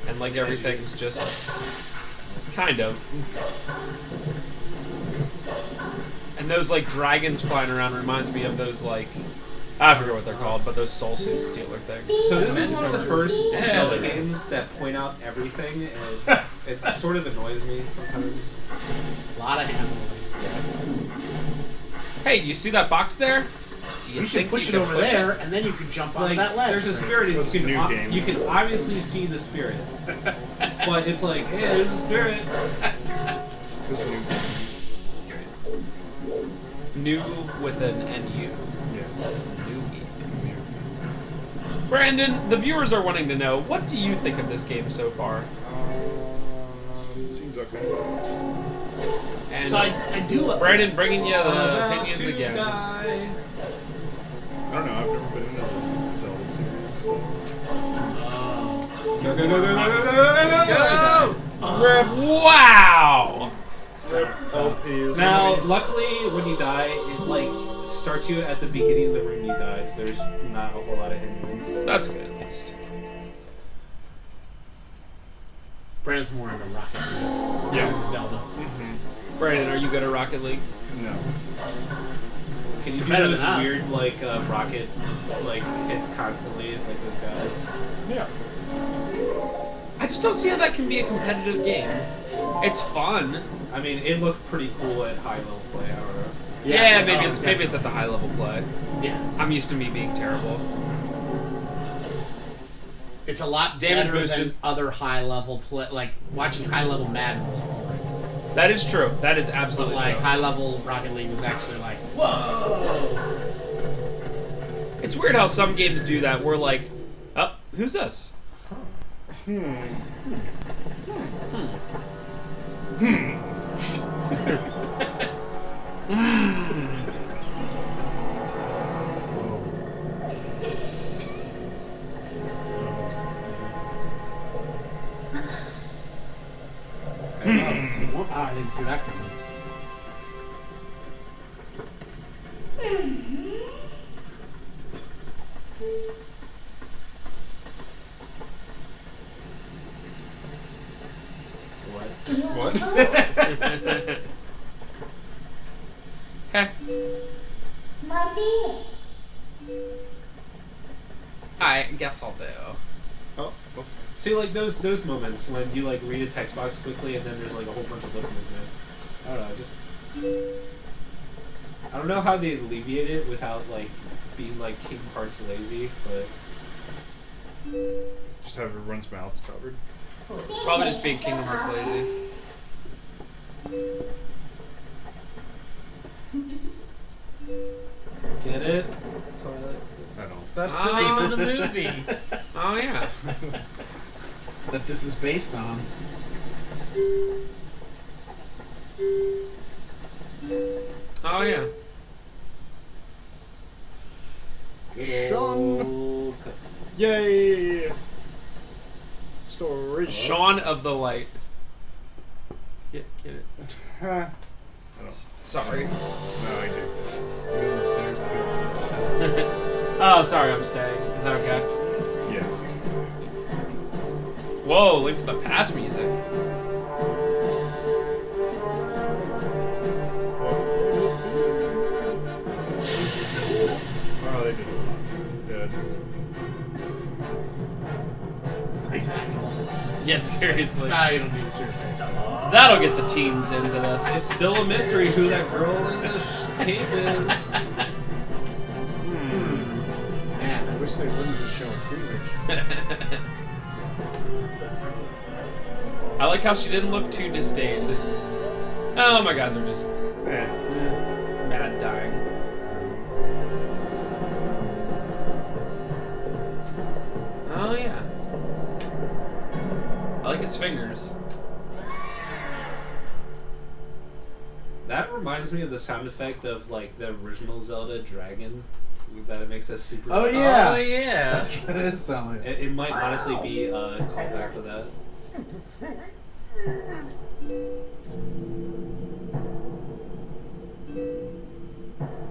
and like everything's just kind of. And those like dragons flying around reminds me of those like I forget what they're called, but those Soul Stealer things. So this is one of the first Yeah. Zelda games that point out everything, and it sort of annoys me sometimes. A lot of handling. Hey, you see that box there? Do You should think push it can over push there, and then you can jump on Like, that ledge. there's a spirit, and That's you a new can, game. you can obviously see the spirit. But it's like, hey, there's a spirit. There's a new New with an NU. Yeah. New. Brandon, the viewers are wanting to know, what do you think of this game so far? Seems okay. And So I do love. Brandon bringing you the About opinions to again. die. I don't know. I've never been into the Zelda series. Go, go, go, go, go, go, go, go, go. Wow! LPs. Now, luckily, when you die, it like starts you at the beginning of the room you die, so there's not a whole lot of hindrance. That's good, at least. Brandon's more into Rocket League Yeah. than Zelda. Brandon, are you good at Rocket League? No. Can you do Better those than us. weird like rocket like hits constantly like those guys? Yeah. I just don't see how that can be a competitive game. It's fun. I mean, it looked pretty cool at high level play. I don't know. Yeah, maybe it's at the high level play. Yeah. I'm used to me being terrible. It's a lot Damage better boosted. than other high level play. Like watching high level Madden was boring. That is true. That is But absolutely like true. high level Rocket League was actually like, whoa. It's weird how some games do that. We're like, oh, who's this? Oh, I didn't see that coming. What? Heh. I guess I'll do. Oh. Okay. See, like those moments when you like read a text box quickly and then there's like a whole bunch of lip movement. I don't know, just I don't know how they alleviate it without like being like Kingdom Hearts lazy, but Just have everyone's mouths covered. Probably just being Kingdom Hearts lazy. get it? Twilight. I don't. That's the name of the movie. Oh yeah. That this is based on. Oh yeah. Sean. Yay! Story. Shaun of the Light. Get it. Huh. I don't. Sorry. No, I do. Go upstairs. Oh, sorry, I'm staying. Is that okay? Yeah. Whoa, Link to the Past music. Oh, they did a lot. Dead. Nice angle. Yeah, seriously. Nah, you don't need to see your face. That'll get the teens into this. It's still a mystery who that girl in the cave is. Man, I wish they wouldn't just show cleavage. I like how she didn't look too disdained. Oh, my guys are just mad dying. Oh, yeah. I like his fingers. That reminds me of the sound effect of like the original Zelda dragon. That it makes us super. Oh, yeah. Oh yeah. That's what it is sounding like. It might honestly be a callback to that.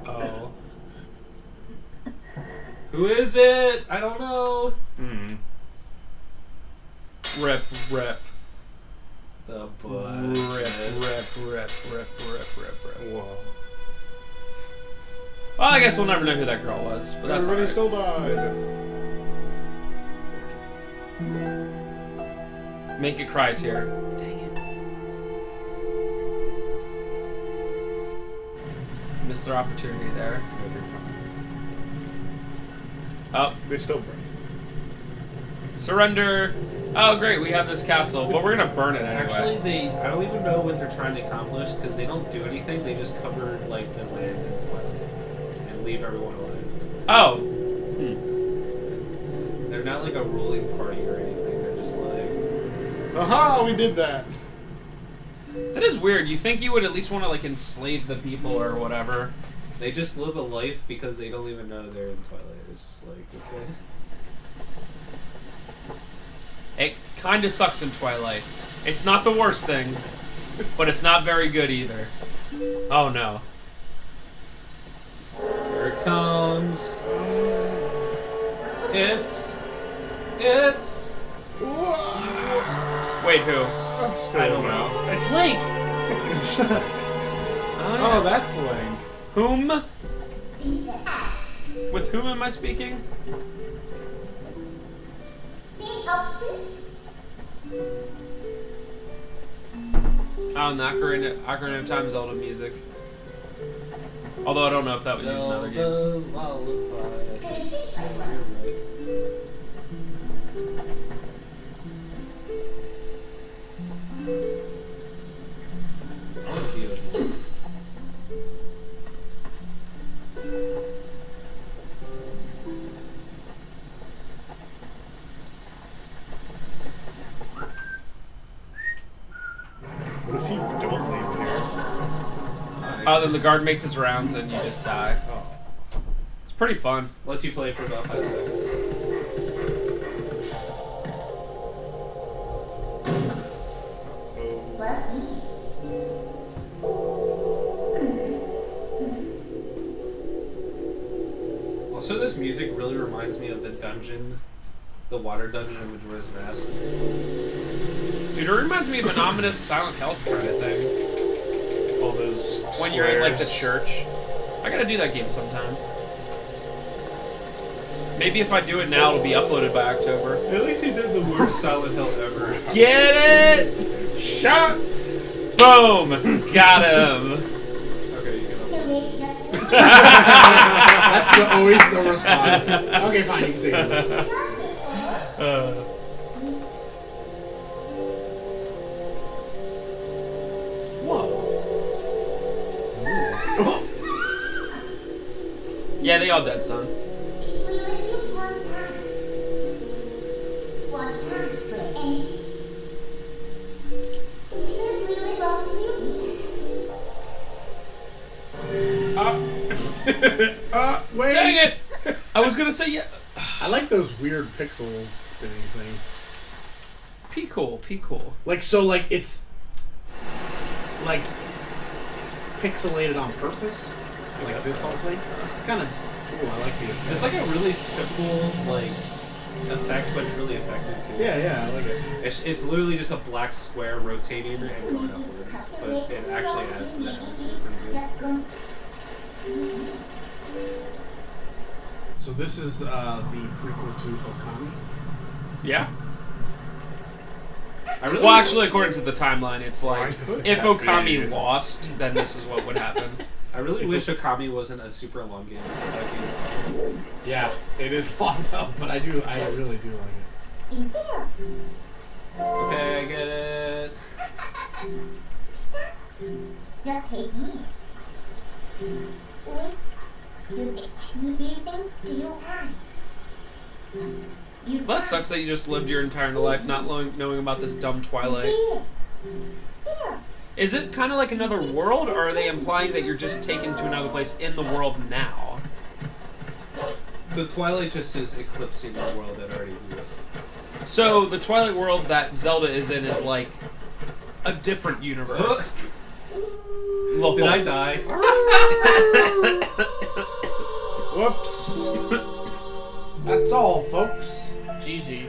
Oh. Who is it? I don't know. Rip. The Rip. butt. Whoa. Well, I guess we'll never know who that girl was, but that's Everybody alright. still died. Make it cry, Tier. Dang it. Missed their opportunity there. Every time. Oh, They still burn. surrender. Oh, great, we have this castle, but we're gonna burn it Actually, anyway. I don't even know what they're trying to accomplish because they don't do anything. They just cover like the land in Twilight and leave everyone alive. Oh. they're not like a ruling party or anything. They're just like. Aha! We did that. That is weird. You think you would at least want to like enslave the people or whatever? They just live a life because they don't even know they're in Twilight. It's just like, okay. It kind of sucks in Twilight. It's not the worst thing, but it's not very good either. Oh no. Here it comes. It's. Wait, who? I don't know. It's Link. Oh, that's Link. Whom? With whom am I speaking? Oh, and the Ocarina of Time Zelda music. Although I don't know if that was used in other games. Zelda's Lullaby, I think so, you're right. I want to be a wolf. What if you don't leave here? Oh, then the guard makes its rounds and you just die. Oh. It's pretty fun. Lets you play for about 5 seconds. Also, this music really reminds me of the dungeon, the water dungeon in Majora's Mask. Dude, it reminds me of an ominous Silent Hill kind of thing. All those When you're in like the squares. church. I gotta do that game sometime. Maybe if I do it now, it'll be uploaded by October. At least he did the worst Silent Hill ever. Get it? Shots! Boom! Got him. Okay, you can upload. That's always the response. Okay, fine, you can take it. Whoa. Yeah, they all dead, son. Wait. Dang it! I was gonna say yeah. I like those weird pixel spinning things. P cool. Like, so, like, it's, like, pixelated on purpose? Like guess this so. whole thing? It's kind of cool. I like the aesthetic. It's like a really simple, like, effect, but it's really effective too. Yeah, I like it. It's literally just a black square rotating and going upwards, but it actually adds to the atmosphere pretty good. So this is the prequel to Okami? Yeah. I really Well, actually, according to the timeline, it's I like could if have Okami been. lost, then this is what would happen. I really wish Okami wasn't a super long game because that game is fun. Yeah, it is long though, but I really do like it. Okay, I get it. Well, that sucks that you just lived your entire life not knowing about this dumb Twilight. Is it kind of like another world, or are they implying that you're just taken to another place in the world now? The Twilight just is eclipsing the world that already exists. So the Twilight world that Zelda is in is like a different universe. Lol. Did I die? Whoops. That's all, folks. GG.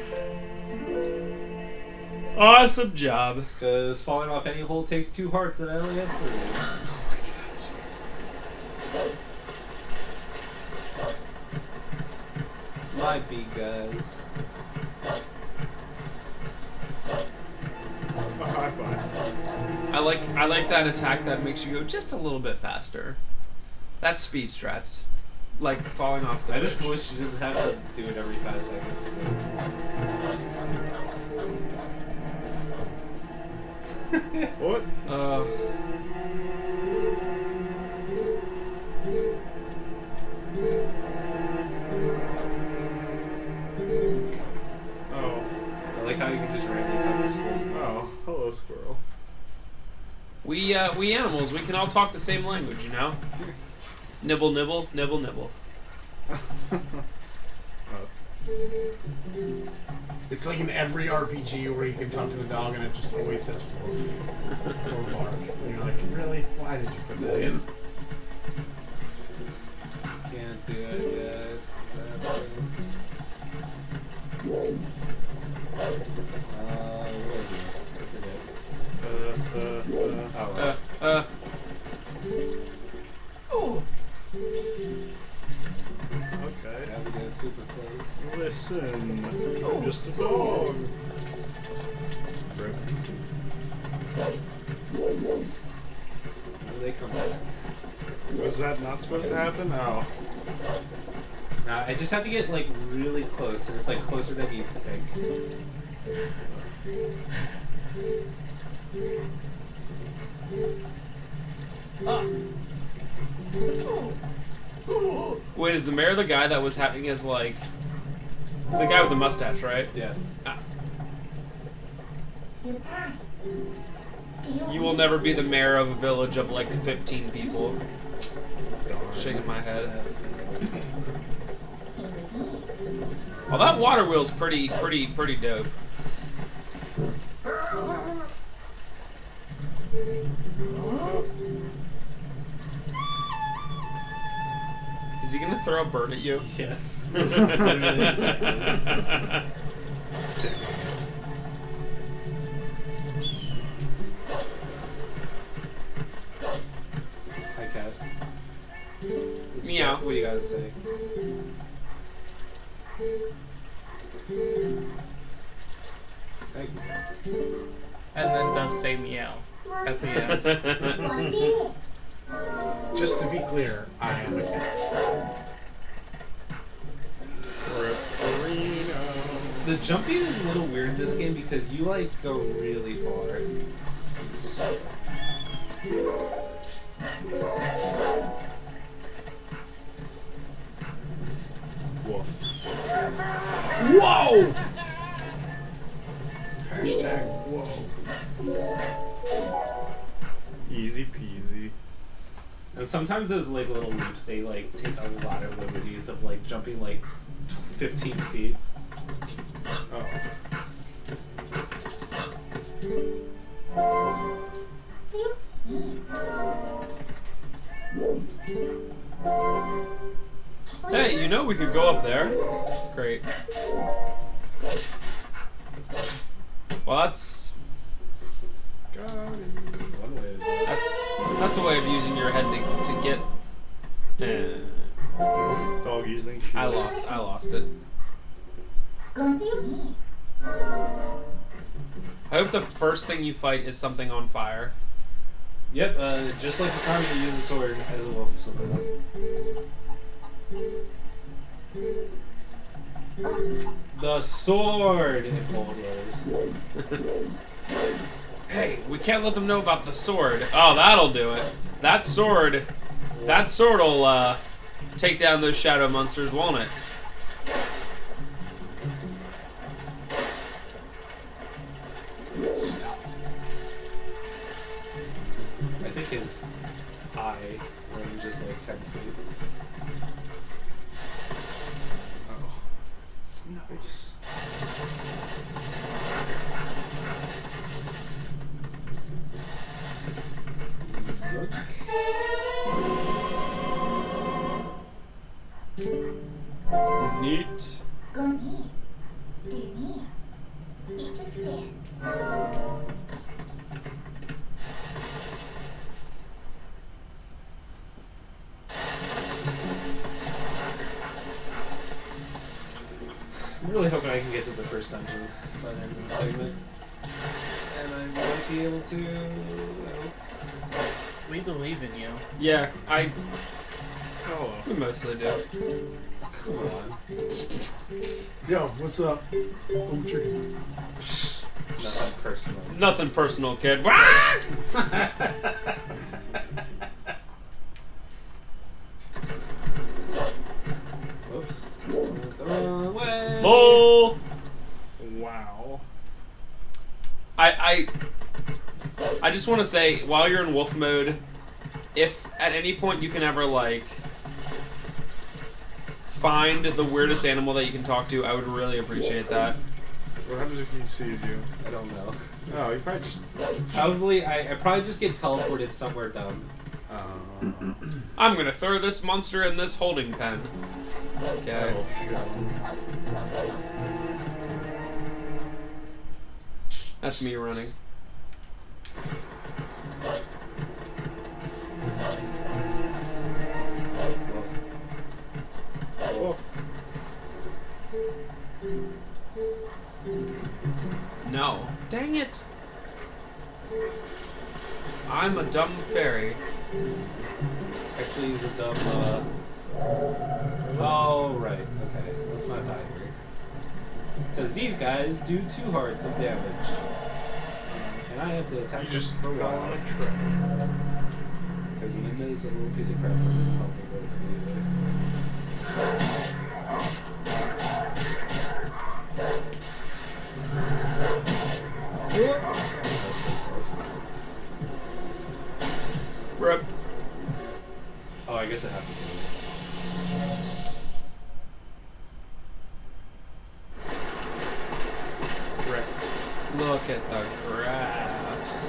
Awesome job. Because falling off any hole takes 2 hearts and I only have 3. My big guys. I like that attack that makes you go just a little bit faster. That's speed strats. Like falling off the I just bridge. wish you didn't have to do it every 5 seconds. What? how you can just randomly talk to squirrels. Oh, hello, squirrel. We animals, we can all talk the same language, you know? Nibble, nibble, nibble, nibble. It's like in every RPG where you can talk to the dog and it just always says woof or bark. And you're like, really? Why did you put that in? Can't do it yet. Okay. Now we get super close. Listen, I'm just a dog. Rip. When do they come back? Was that not supposed to happen? Oh. Now I just have to get like really close, and it's like closer than you think. Wait, is the mayor the guy that was having his, like... The guy with the mustache, right? Yeah. Ah. You will never be the mayor of a village of, like, 15 people. Darn. Shaking my head. Well, that water wheel's pretty dope. Is he gonna throw a bird at you? Yes. Hi, cat. Meow. What do you gotta say? Thank you. And then does say meow at the end. Just to be clear, I am a cat. Ripperino. The jumping is a little weird in this game because you like go really far. Woof. Whoa! Hashtag whoa. Easy peasy. And sometimes those like little loops, they like take a lot of liberties of like jumping like 15 feet. Oh. Hey, you know we could go up there. Great. Well, that's Got it. One way to do it. that's a way of using your head to get. Dog using shoes. I lost it. I hope the first thing you fight is something on fire. Yep, just like the time you use a sword as a wolf, something like that. The sword! In bold words. Hey, we can't let them know about the sword. Oh, that'll do it. That sword'll take down those shadow monsters, won't it? Stuff. I think his eye range is like 10 feet. Oh. Nice. Neat. I'm really hoping I can get to the first dungeon by the end of the segment. And I might be able to. I hope. We believe in you. Yeah, Hello. we mostly do. Come on. Yo, what's up? Oh, chicken. Nothing personal. Nothing personal, kid. Whoops. The wrong way. Bull. Wow. I just want to say, while you're in wolf mode, if at any point you can ever like find the weirdest animal that you can talk to, I would really appreciate that. What happens if he sees you? I don't know. Oh, you probably just. I probably just get teleported somewhere dumb. I'm gonna throw this monster in this holding pen. Okay. That's me running. No. Dang it. I'm a dumb fairy. Actually, he's a dumb. Oh right. Okay. Let's not die here. Because these guys do 2 hearts of damage, and I have to attack You them just for a fell while. on a trap. Because Linda's a little piece of crap. Doesn't help me Rip. Oh, I guess it happens to me. Right. Look at the graphs.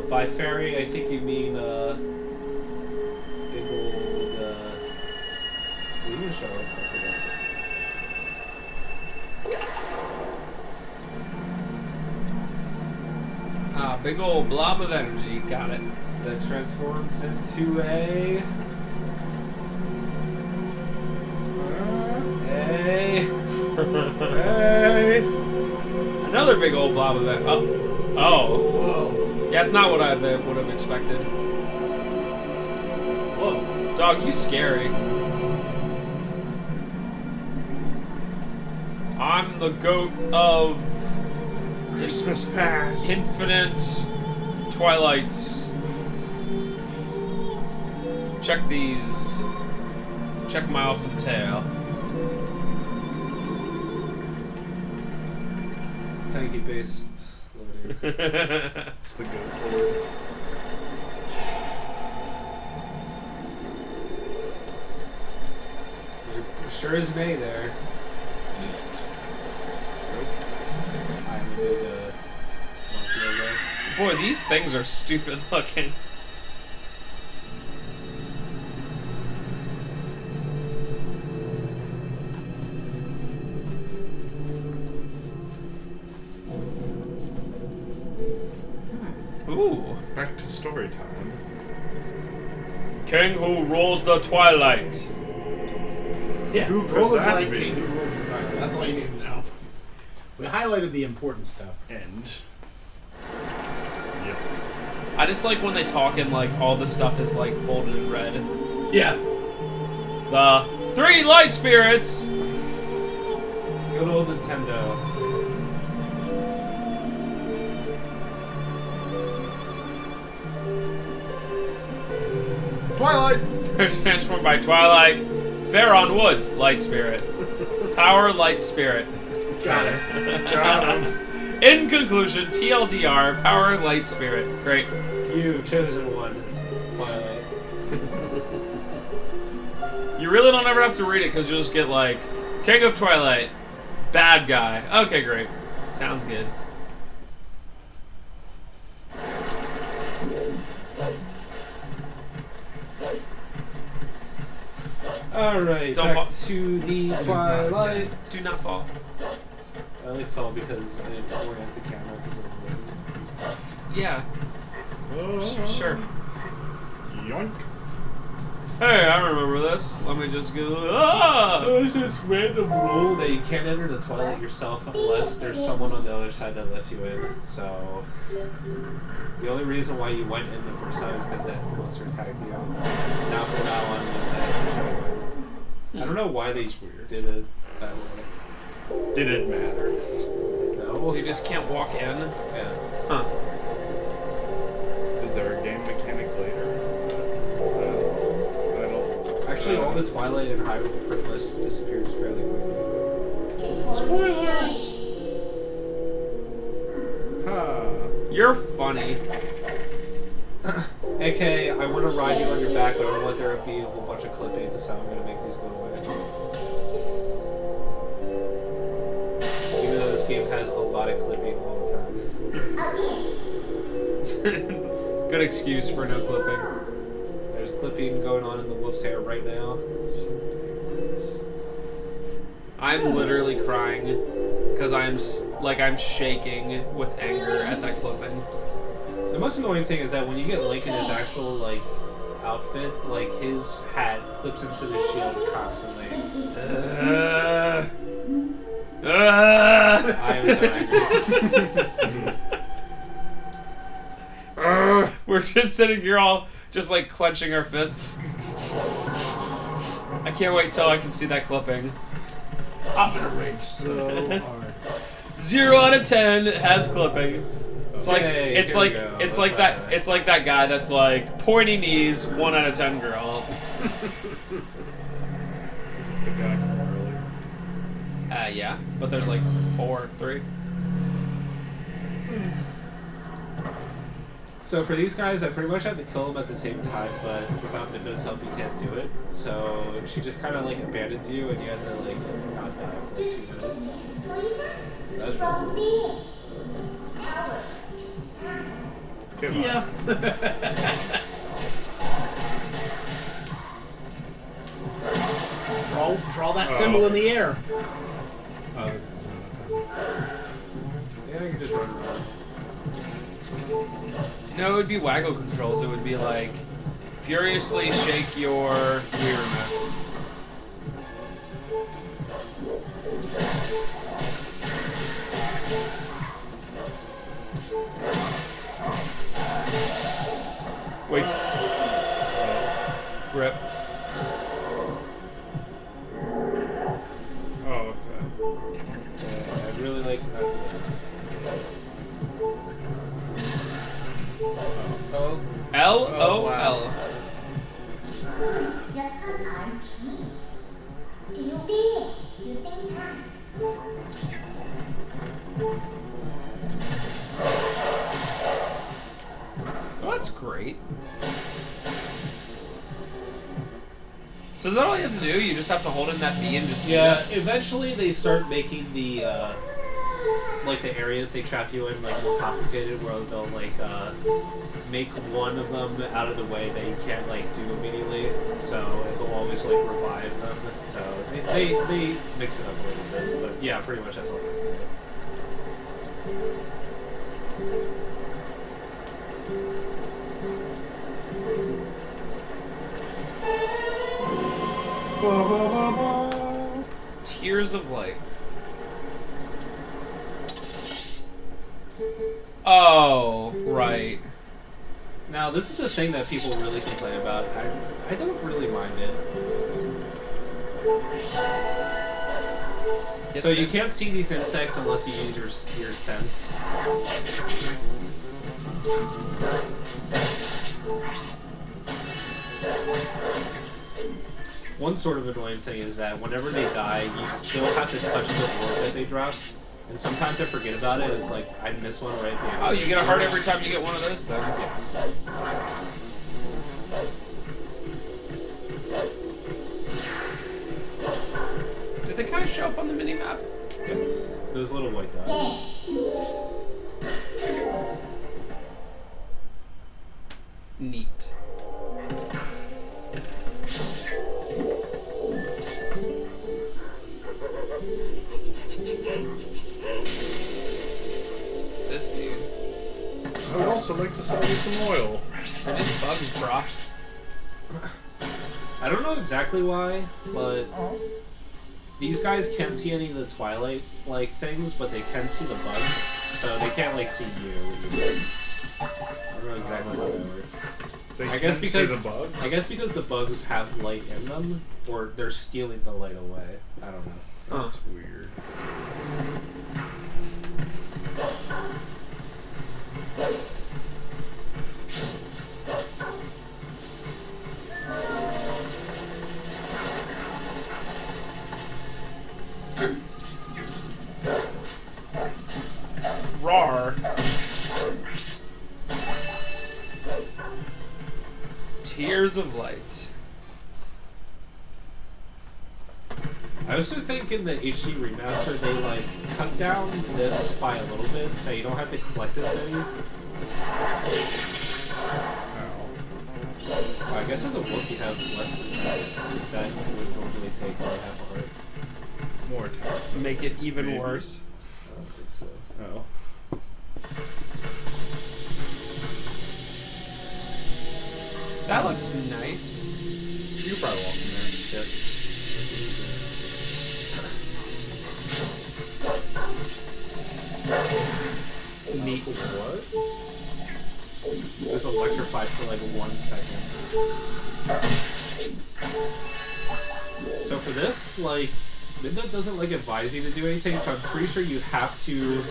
By fairy, I think you mean big old. Leave show. I forgot. Ah, big old blob of energy. Got it. That transforms into a. Hey. Hey! Another big old blob of energy. Oh. Whoa. Yeah, it's not what I would have expected. Whoa. Dog, you scary. I'm the goat of Christmas past. infinite twilights. Check these. Check my awesome tail. Thank you, based loading. It's the good Lord. There sure is an A there. I'm a big monkey, I guess. Boy, these things are stupid looking. Ooh. Back to story time. King who rules the twilight. Yeah, Who could roll the that blind be? king who rules the title. That's all you need to know. We highlighted the important stuff. And. Yep. I just like when they talk and like all the stuff is like bolded in red. Yeah. The 3 light spirits. Good old Nintendo. Twilight! Transformed by Twilight. Faron Woods, light spirit. Power, light spirit. Got it. Got him. In conclusion, TLDR, power, light spirit. Great. You chosen one. Twilight. You really don't ever have to read it because you'll just get like, King of Twilight, bad guy. Okay, great. Sounds good. Alright, Don't back fall. to the Twilight. Do not fall. I only fell because I didn't orient the camera because I was lazy. Yeah, sure. Yoink. Hey, I remember this. Let me just go. Ah! So there's this random rule that you can't enter the Twilight yourself unless there's someone on the other side that lets you in. So the only reason why you went in the first time is because that monster attacked you. Now from now on, that's a show. I don't know why they did it that way. Did it matter? No. So you just can't walk in? Yeah. Huh. Is there a game mechanic later? I don't. Actually, all the Twilight and Hyrule pretty much disappears fairly quickly. Spoilers! Ha. You're funny. AK, I want to ride you on your back, but I don't want there to be a whole bunch of clipping, so I'm going to make these go away. Even though this game has a lot of clipping all the time. Good excuse for no clipping. There's clipping going on in the wolf's hair right now. I'm literally crying because I'm shaking with anger at that clipping. The most annoying thing is that when you get Link in his actual, like, outfit, like, his hat clips into the shield constantly. I am so angry. We're just sitting here all just like clenching our fists. I can't wait till I can see that clipping. I'm gonna rage so hard. 0 out of 10 has clipping. It's Okay, it's here we like go. it's Let's like try that it's like that guy that's like pointy knees 1 out of 10 girl. This is the guy from earlier. Yeah, but there's like 3. So for these guys, I pretty much have to kill them at the same time, but without Midna's help, you can't do it. So she just kind of like abandons you, and you have to like not die for like 2 minutes. That's really cool. Come on. Yeah. draw that symbol in the air. Oh, this is Yeah, you can just run around. No, it would be waggle controls. It would be like furiously shake your Wii remote. Wait. Rip. Oh, okay. Yeah, I'd really like that. Oh, LOL. wow. Well, that's great. So is that all you have to do? You just have to hold in that B and just do Yeah, that? eventually they start making the like the areas they trap you in like more complicated, where they'll like make one of them out of the way that you can't like do immediately, so it'll always like revive them. So they mix it up a little bit, but yeah, pretty much that's all. Ba, ba, ba, ba. Tears of Light. Oh, right. Now this is the thing that people really complain about. I don't really mind it. So you can't see these insects unless you use your sense. One sort of annoying thing is that whenever they die, you still have to touch the orb that they drop. And sometimes I forget about it. It's like I miss one right there. Oh, you get a heart every time you get one of those things. Did they kind of show up on the mini map? Yes. Those little white dots. Neat. This dude. I would also like to sell you some oil. They're just bugs, brah. I don't know exactly why, but these guys can't see any of the Twilight like things, but they can see the bugs, so they can't like see you either. I don't know exactly how that works. They I guess can see because the bugs. I guess because the bugs have light in them, or they're stealing the light away. I don't know. Huh. That's weird. far. Tears of Light. I also think in the HD remaster they like cut down this by a little bit, that you don't have to collect as many. Oh, I guess as a wolf you have less defense. Instead, it would normally take like half a heart. More attack. Make it even Maybe. worse. I don't think so. Oh. That looks nice. You could probably walk in there. Yep. Neat. What? It was electrified for like 1 second. So for this, like, Midna doesn't like advise you to do anything, so I'm pretty sure you have to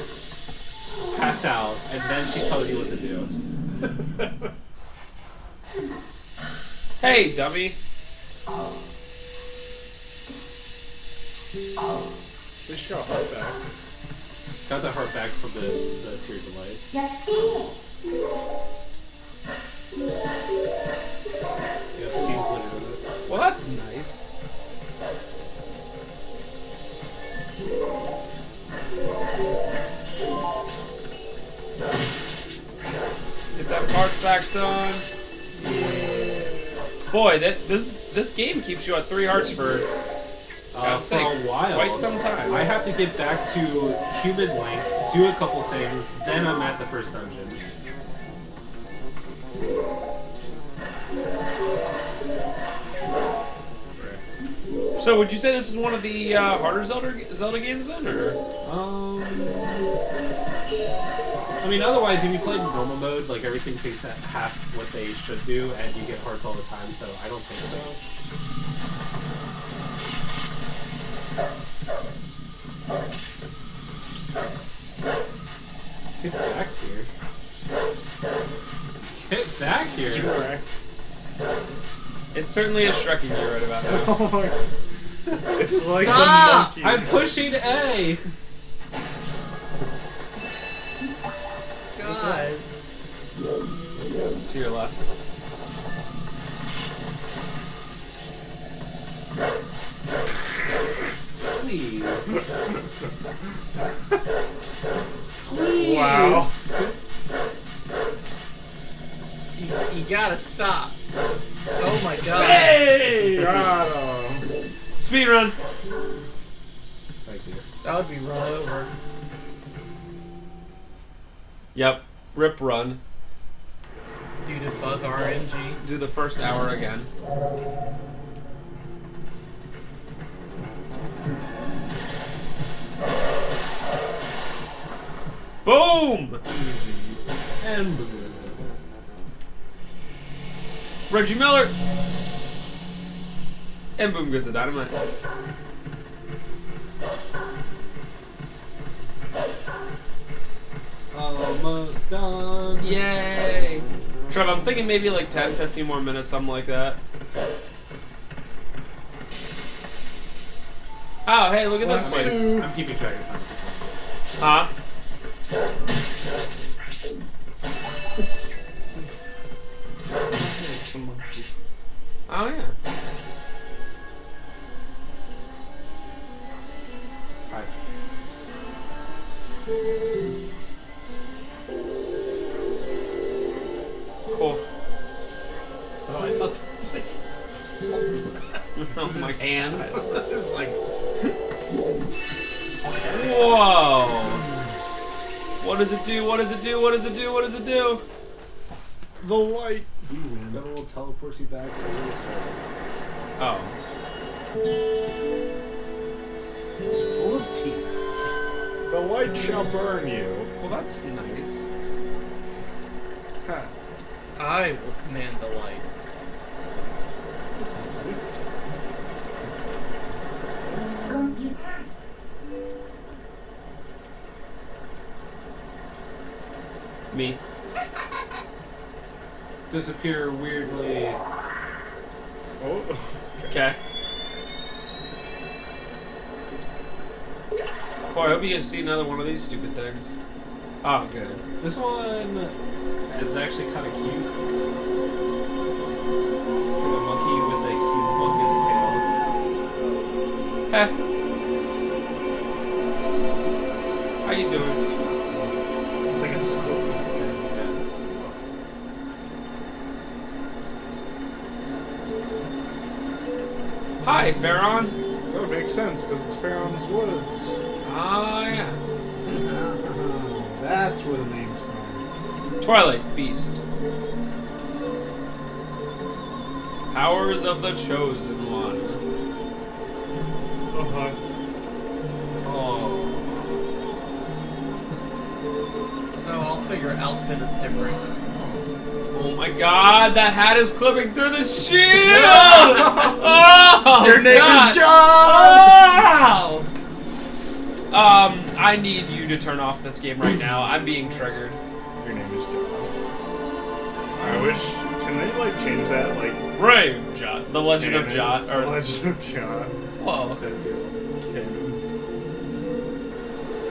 pass out, and then she tells you what to do. Hey, dummy. They just got heart back. Got that heart back from the Tear Delight. Yep, seems like it. Well, that's nice. Get that parts back, son. Boy, this game keeps you at 3 hearts for God's For a sake, while. quite some time. I have to get back to human link, do a couple things, then I'm at the first dungeon. So, would you say this is one of the harder Zelda games then, or? I mean, otherwise, if you played in normal mode, like everything takes half what they should do, and you get hearts all the time. So I don't think so. Get back here. Get back here. It certainly is Shrekking you right about now. Oh my. It's like Stop! a monkey. I'm pushing A. God. To your left. Please. Please. Wow. You gotta stop. Oh my god. Hey! Got him. Speedrun! Thank you. That would be run over. Yep. Rip run. Due to bug RNG. Do the first hour again. Boom! And boom. Reggie Miller! And boom goes the dynamite. Almost done. Yay! Trev, I'm thinking maybe like 10, 15 more minutes, something like that. Oh, hey, look at this Let's place. do- I'm keeping track of time. Huh? Oh, yeah. Hi. Cool. Oh, I thought that was like Oh his my hand. God. It was like, Whoa! What does it do? What does it do? What does it do? What does it do? The light. That will teleport you back to the start. Oh. it's full of tears. The light shall burn you. Well, that's nice. Huh. I will command the light. That sounds good. Me. Disappear weirdly. Oh. Okay. Boy, I hope you get to see another one of these stupid things. Oh, good. This one is actually kind of cute. It's like a monkey with a humongous tail. Heh. How you doing? It's awesome. It's like a scorpion thing. Hi, Farron. That would make sense because it's Pharaoh's Woods. Oh, yeah. That's where the name's from. Twilight Beast. Powers of the Chosen One. Uh-huh. Oh. Oh, also your outfit is different. Oh my god, that hat is clipping through the shield! Oh, Your name God. is John! Oh! I need you to turn off this game right now. I'm being triggered. Your name is John. I wish. Can they like change that like? Brave John. The Legend of John. The Or Legend of John. whoa.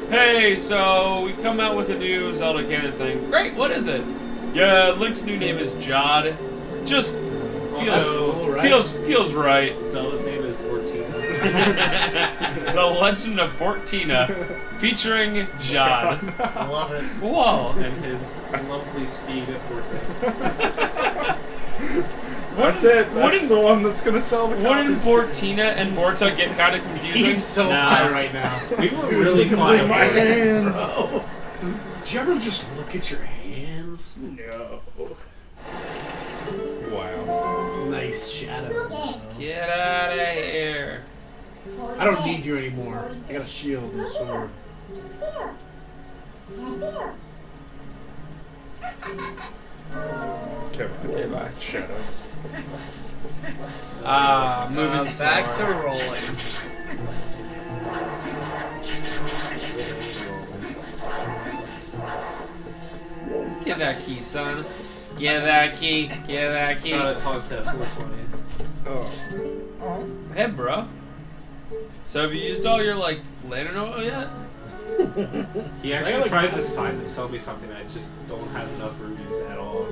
Hey, so we come out with a new Zelda canon thing. Great, what is it? Yeah, Link's new name is Jod. Just feels Also, right? feels right. Zelda's name is Bortina. The Legend of Bortina, featuring Jod. I love it. Whoa. And his lovely steed Bortina. That's it. That's wouldn't- the one that's gonna sell the Wouldn't copy. Bortina and Borta get kind of confusing? He's so Nah. high right now. We were Dude, really look at flying my over. hands. Bro. Did you ever just look at your hands? No. Wow. Nice shadow. Get out of here. I don't need you anymore. I got a shield and a sword. Okay, Okay, bye. Shadow. Moving Back to forward. rolling. Get that key, son. Get that key. Get that key. Talk to 420. Oh. Hey, bro. So have you used all your like lantern oil yet? He I actually like- tried to sell me something. I just don't have enough rubies at all.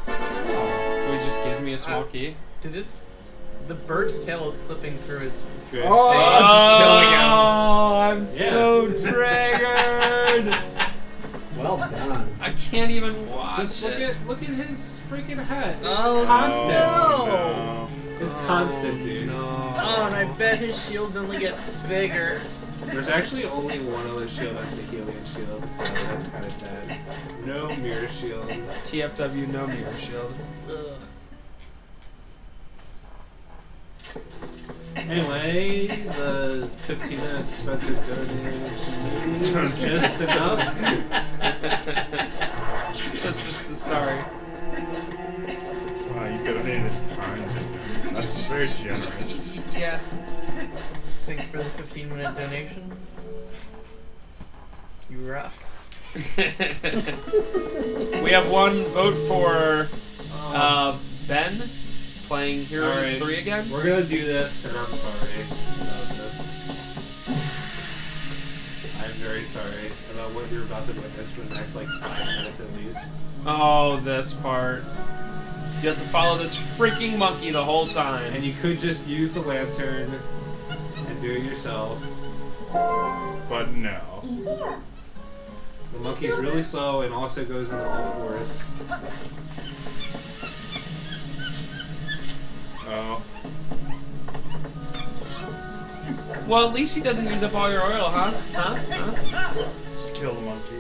Will you just give me a small key? Did this? The bird's tail is clipping through his. Good. Oh, just killing him. Oh, I'm Yeah. so triggered. Well done. I can't even watch Just it. look at his freaking hat. It's Oh, constant. no. It's constant, dude. No. Oh, and I bet his shields only get bigger. There's actually only one other shield. That's the Helion shield. So that's kind of sad. No mirror shield. TFW, no mirror shield. Ugh. Anyway, the 15 minutes Spencer donated to me was just enough. Sorry. Wow, you donated time. That's just very generous. Yeah. Thanks for the 15-minute donation. You rock. We have one vote for Ben playing Heroes Alright. 3 again. We're gonna do this, and I'm sorry about this. I'm very sorry about what you're about to witness for the next like 5 minutes at least. Oh, this part. You have to follow this freaking monkey the whole time. And you could just use the lantern and do it yourself. But no. The monkey's really slow and also goes in the left course. Oh. Well, at least he doesn't use up all your oil, huh? Huh? Just kill the monkey.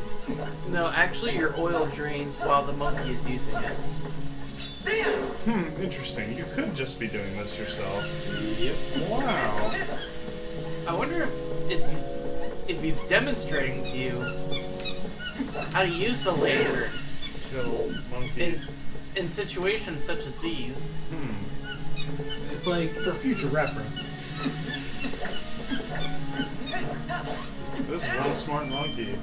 No, actually, your oil drains while the monkey is using it. Interesting. You could just be doing this yourself. Yep. Wow. I wonder if he's demonstrating to you how to use the lantern Kill monkey. in situations such as these. It's like For future reference. This one smart monkey.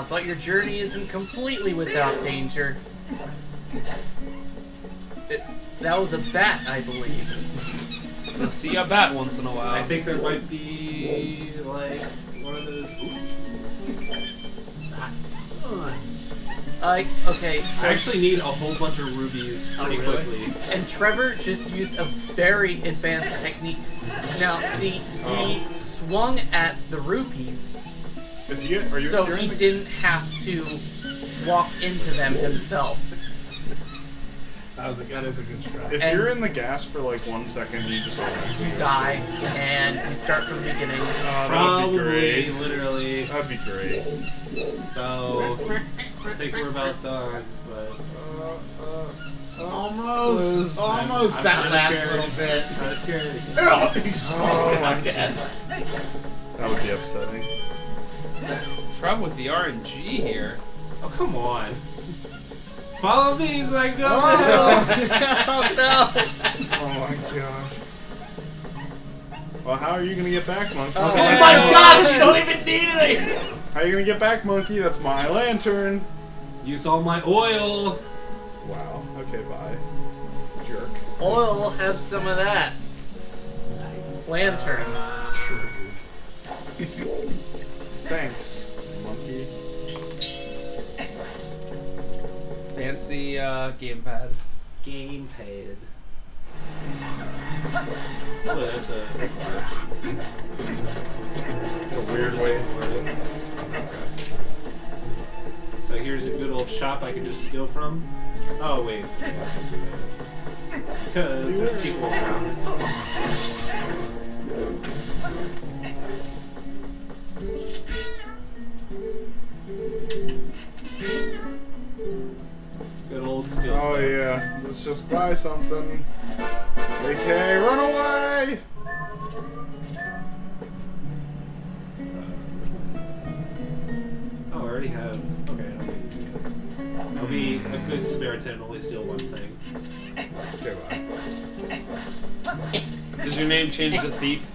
But your journey isn't completely without danger. That was a bat, I believe. You'll see a bat once in a while. I think there might be like one of those. Ooh. That's tons. Okay, so I actually need a whole bunch of rubies pretty really? quickly. And Trevor just used a very advanced technique. Now, see, he swung at the rupees, If you get, are you so if you're he in the, didn't have to walk into them himself. That is a good try. If and- you're in the gas for like 1 second, you just automatically You die, and you start from the beginning. Oh, that'd be Probably, great. literally. That'd be great. So I think we're about done, but Almost I'm that kinda last scared. little bit. kind of scared. Oh, he just falls Oh, down dead. That would be upsetting. Trouble with the RNG here. Oh come on! Follow me so I can go. Oh no! Oh my gosh. Well, how are you gonna get back, Monkey? Oh Oh my gosh, you don't even need it! How are you gonna get back, Monkey? That's my lantern. Use all my oil. Wow. Okay, bye. Jerk. Oil, have some of that. Lantern. Thanks, Monkey. Fancy gamepad. Gamepad. Oh, that's a glitch. That's a weird way. So here's a good old shop I can just steal from. Oh wait. Because there's people around. Good old steal Oh stuff. yeah. Let's just buy something. AK, run away! Oh, I already have. Okay, I don't need to do that. I'll be a good Samaritan and only steal one thing. Okay, bye. Does your name change to Thief?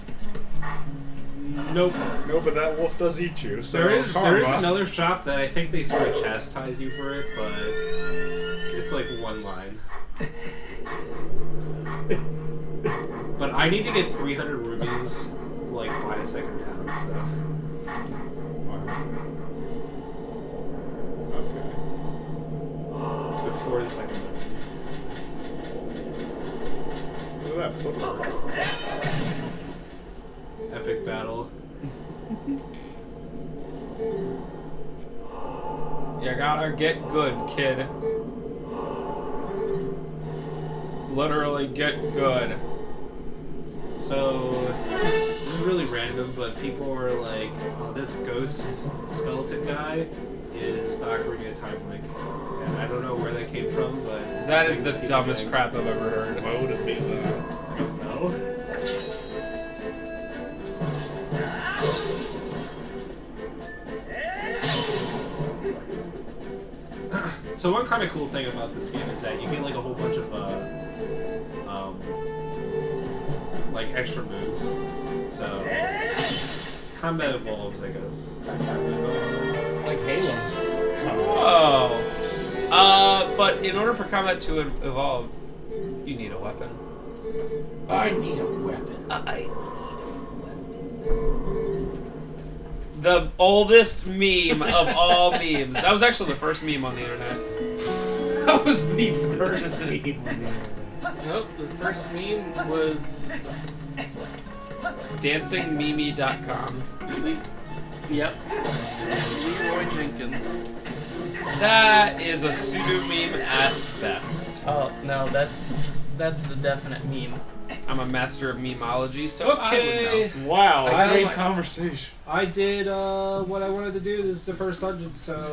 Nope. No, but that wolf does eat you, so There is karma. another shop that I think they sort of chastise you for it, but it's like one line. But I need to get 300 rubies like by the second town, so Okay. before the second town. Look at that footwork. Epic battle. You gotta get good, kid. Literally get good. So this is really random, but people were like, "Oh, this ghost skeleton guy is the Ocarina of Time link," and I don't know where that came from, but it's That a is thing the people dumbest think. crap I've ever heard. Why would it be that? I don't know. So one kind of cool thing about this game is that you get like a whole bunch of like extra moves. So combat evolves, I guess, as time goes on. Like Halo. Oh. But in order for combat to evolve, you need a weapon. I need a weapon. I need a weapon. The oldest meme of all memes. That was actually the first meme on the internet. That was the first meme. Nope, the first meme was. DancingMeme.com. Yep. Leroy Jenkins. That is a pseudo meme at best. Oh, no, that's the definite meme. I'm a master of memeology, so I Okay. would know. Wow, I got great my- conversation. I did what I wanted to do. This is the first dungeon, so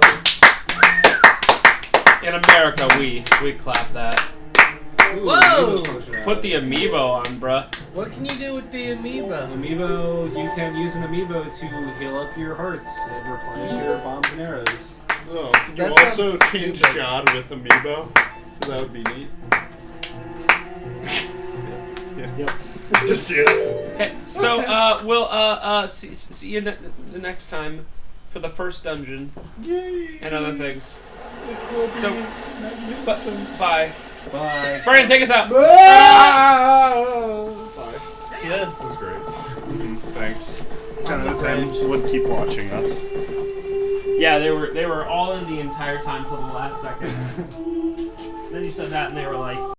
In America, we clap that. Ooh, Whoa! amiibo functionality. Put the amiibo on, bruh. What can you do with the amoeba? Amiibo, you can use an amiibo to heal up your hearts and replenish your bombs and arrows. Oh, could you That also sounds change stupid. God with amiibo? That would be neat. Yeah. Just yeah. Hey, so Okay. we'll see you the next time for the first dungeon Yay. and other things. It will So, be But magnificent. bye. Bye. Brian, take us out. Five. Good. That was great. Thanks. 10 out of 10 would keep watching us. Yeah, they were all in the entire time till the last second. Then you said that, and they were like.